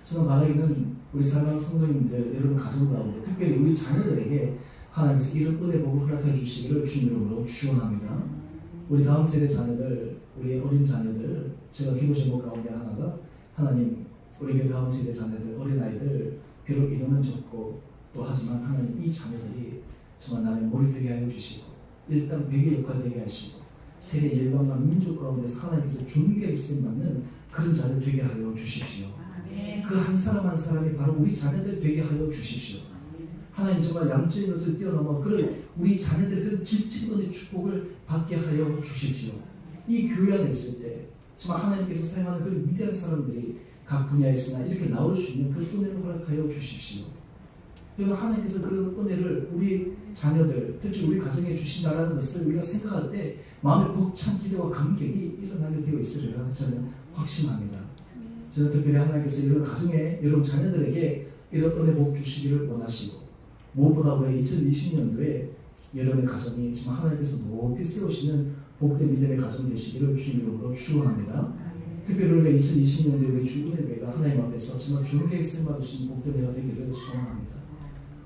저는 바라기는 우리 사랑하는 성도님들 여러분 가정 가운데 특별히 우리 자녀들에게 하나님께서 이런 은혜 복을 허락해 주시기를 주님 이름으로 축원합니다. 우리 다음 세대 자녀들, 우리 어린 자녀들 제가 기도 제목 가운데 하나가 하나님 우리 교회 다음 세대 자녀들 어린아이들 비록 인원은 적고 또 하지만 하나님 이 자녀들이 정말 나를 머리 되게 하여 주시고 일단 백의 역할 되게 하시고 세계 일반과 민족 가운데서 하나님께서 존귀하게 쓰임받는 그런 자녀 되게 하여 주십시오. 그 한 사람 한 사람이 바로 우리 자녀들 되게 하여 주십시오. 하나님 정말 양적인 것을 뛰어넘어 그런 우리 자녀들의 그런 질적인 축복을 받게 하여 주십시오. 이 교회 안에 있을 때 정말 하나님께서 사용하는 그런 위대한 사람들이 각 분야에서나 이렇게 나올 수 있는 그 은혜를 허락하여 주십시오. 그리고 하나님께서 그런 은혜를 우리 자녀들, 특히 우리 가정에 주신다라는 것을 우리가 생각할 때 마음의 벅찬 기대와 감격이 일어나게 되어 있으리라 저는 확신합니다. 저는 특별히 하나님께서 이런 가정에 여러분 자녀들에게 이런 은혜 복 주시기를 원하시고, 무엇보다 우리 2020년도에 여러분의 가정이 지금 하나님께서 높이 세우시는 복된 믿음의 가정 되시기를 주님으로 축원합니다. 특별히 우리가 2020년도에 우리 주은혜가 하나님 앞에서 정말 주님께 쓰임받으신 복된 해가 되기를 소원합니다.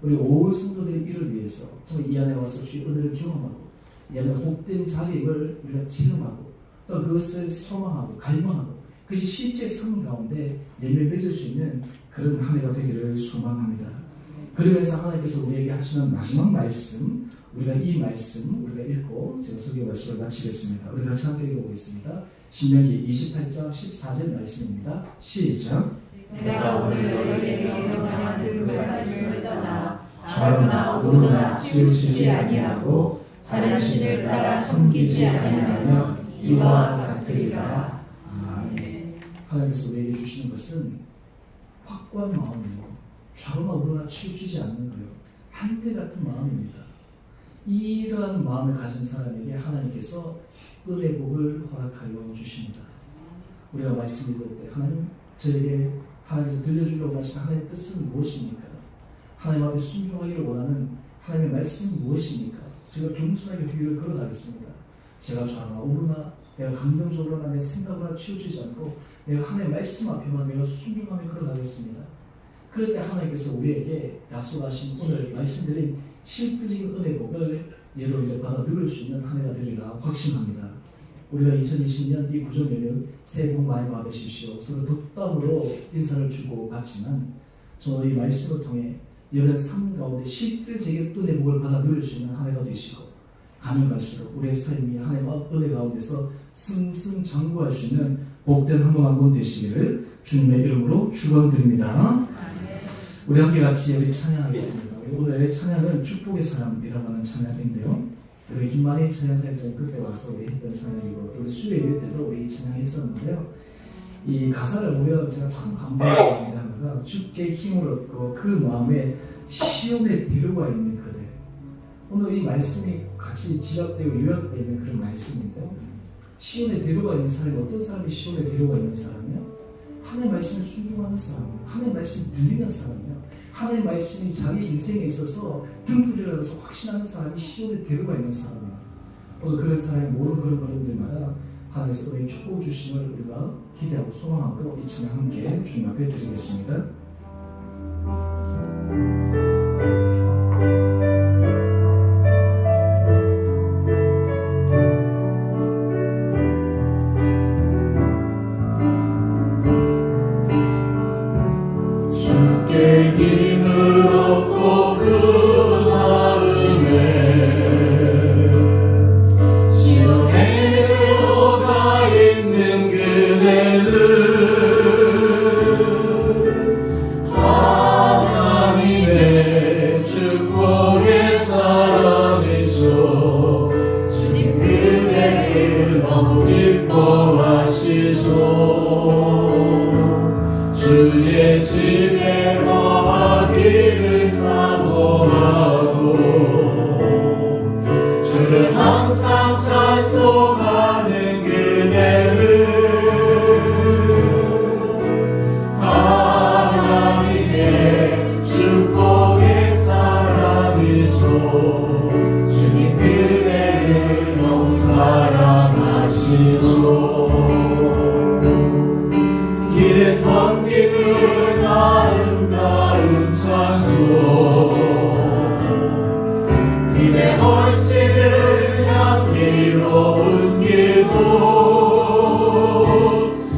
우리 온 성도들의 일을 위해서 정말 이 안에 와서 주의 은혜를 경험하고 이 안에 복된 자립을 우리가 체험하고 또 그것을 소망하고 갈망하고 그것이 실제 삶 가운데 열매 맺을 수 있는 그런 한 해가 되기를 소망합니다. 그러면서 하나님께서 우리에게 하시는 마지막 말씀, 우리가 이 말씀 우리가 읽고 제가 설교 말씀을 마치겠습니다. 우리 같이 함께 읽어보겠습니다. 신명기 28장 14절 말씀입니다. 시작. 내가 오늘 너희에게 명령한 그 말씀을 떠나 좌로나 우로나 치우치지 아니하고 다른 신을 따라 섬기지 아니하며 이와 같으리라. 아멘. 하나님께서 우리에게 주시는 것은 확고한 마음이요, 좌로나 우로나 치우치지 않는 거요, 한결같은 마음입니다. 이러한 마음을 가진 사람에게 하나님께서 은혜 복을 허락하여 주십니다. 우리가 말씀 읽을 때 하나님 저에게 하나님께서 들려주려고 하신 하나님의 뜻은 무엇입니까? 하나님 앞에 순종하기를 원하는 하나님의 말씀은 무엇입니까? 제가 겸손하게 그 길을 걸어가겠습니다. 제가 좌나 우로나 내가 감정적으로나 내 생각으로나 치우치지 않고 내가 하나님의 말씀 앞에만 내가 순종하며 걸어가겠습니다. 그럴 때 하나님께서 우리에게 약속하신 오늘 말씀드린 실질적인 은혜 복을 여러분들 받아 누릴 수 있는 한 해가 되리라 확신합니다. 우리가 2020년 이 구정 연휴 새해 복 많이 받으십시오. 서로 덕담으로 인사를 주고 받지만 저는 이 말씀을 통해 여러 삶 가운데 실질적인 은혜 복을 받아 누릴 수 있는 한 해가 되시고 가면 갈수록 우리의 삶이 하나님의 은혜 가운데서 승승장구할 수 있는 복된 한 번 한 번 되시기를 주님의 이름으로 축원드립니다. 우리 함께 같이 우리 찬양하겠습니다. 오늘 찬양은 축복의 사람이라고 하는 찬양인데요. 우리 김만희 찬양사역장이 그때 와서 우리 했던 찬양이고 또 우리 수요일 때도 우리 이 찬양을 했었는데요. 이 가사를 보면 제가 참 감동을 하다가 주께 힘을 얻고 그 마음에 시온에 데려가 있는 그대. 오늘 이 말씀이 같이 지역되고 요약되어 있는 그런 말씀인데요. 시온에 데려가 있는 사람이 어떤 사람이 시온에 데려가 있는 사람이요? 하나님의 말씀에 순종하는 사람이요, 하나님의 말씀이 들리는 사람이요, 하나님의 말씀이 자기 인생에 있어서 등부지라서 확신하는 사람이 시온에 데려가 있는 사람이에요. 오늘 그런 사람이 모르는 그런 걸음들마다 하나님께서 우리에게 축복 주심을 우리가 기대하고 소망하고 이 찬양 함께 주님 앞에 드리겠습니다. 힘을 얻고 그 마음에 시온에 들어가 있는 그대를 하나님의 축복의 사람이소. 주님 그대를 너무 기뻐하시소. 주의 집에 거하기를 사모하고 주를 항상 찬송하는 그대를 하나님의 축복의 사람이소. 주님 그대를 너무 사랑하시소. 길에 섬기는 아름다운 찬송 그대 훨씬은 향기로운 기도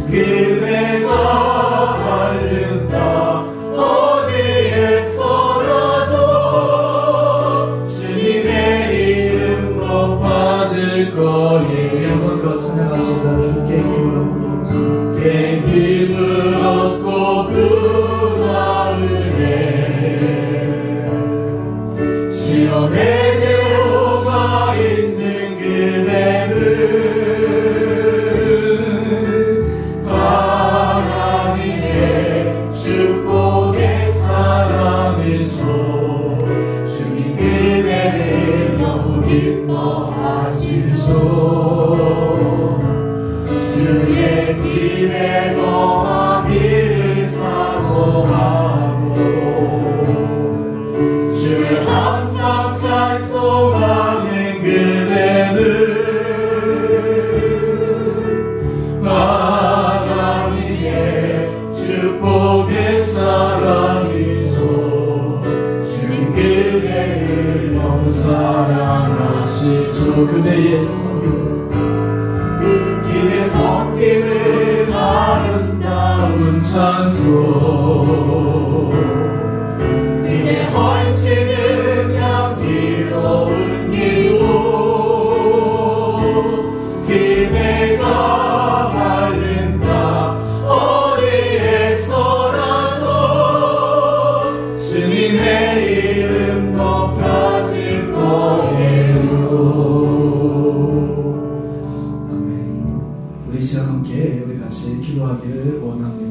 그대가 바른다 어디에서라도 주님의 이름 높아질 거예요. 한번더 찬양합시다. 주께 힘을 얻고 내 힘을 얻고 그 마음에 시온에 들어가 있는 그대를 하나님의 축복의 사람이소. 주님 그대를 너무 기뻐하시소. 주의 집에 거하기를 사모하고 주 그대의 섬김 그의 섬김은 아름다운 찬송 그의 헌신은 향기로운 기도 그대가 바른다 어디에서라도 주님의 이름 높아질 거예요. 아멘. 우리 시간 함께 우리 같이 기도하기를 원합니다.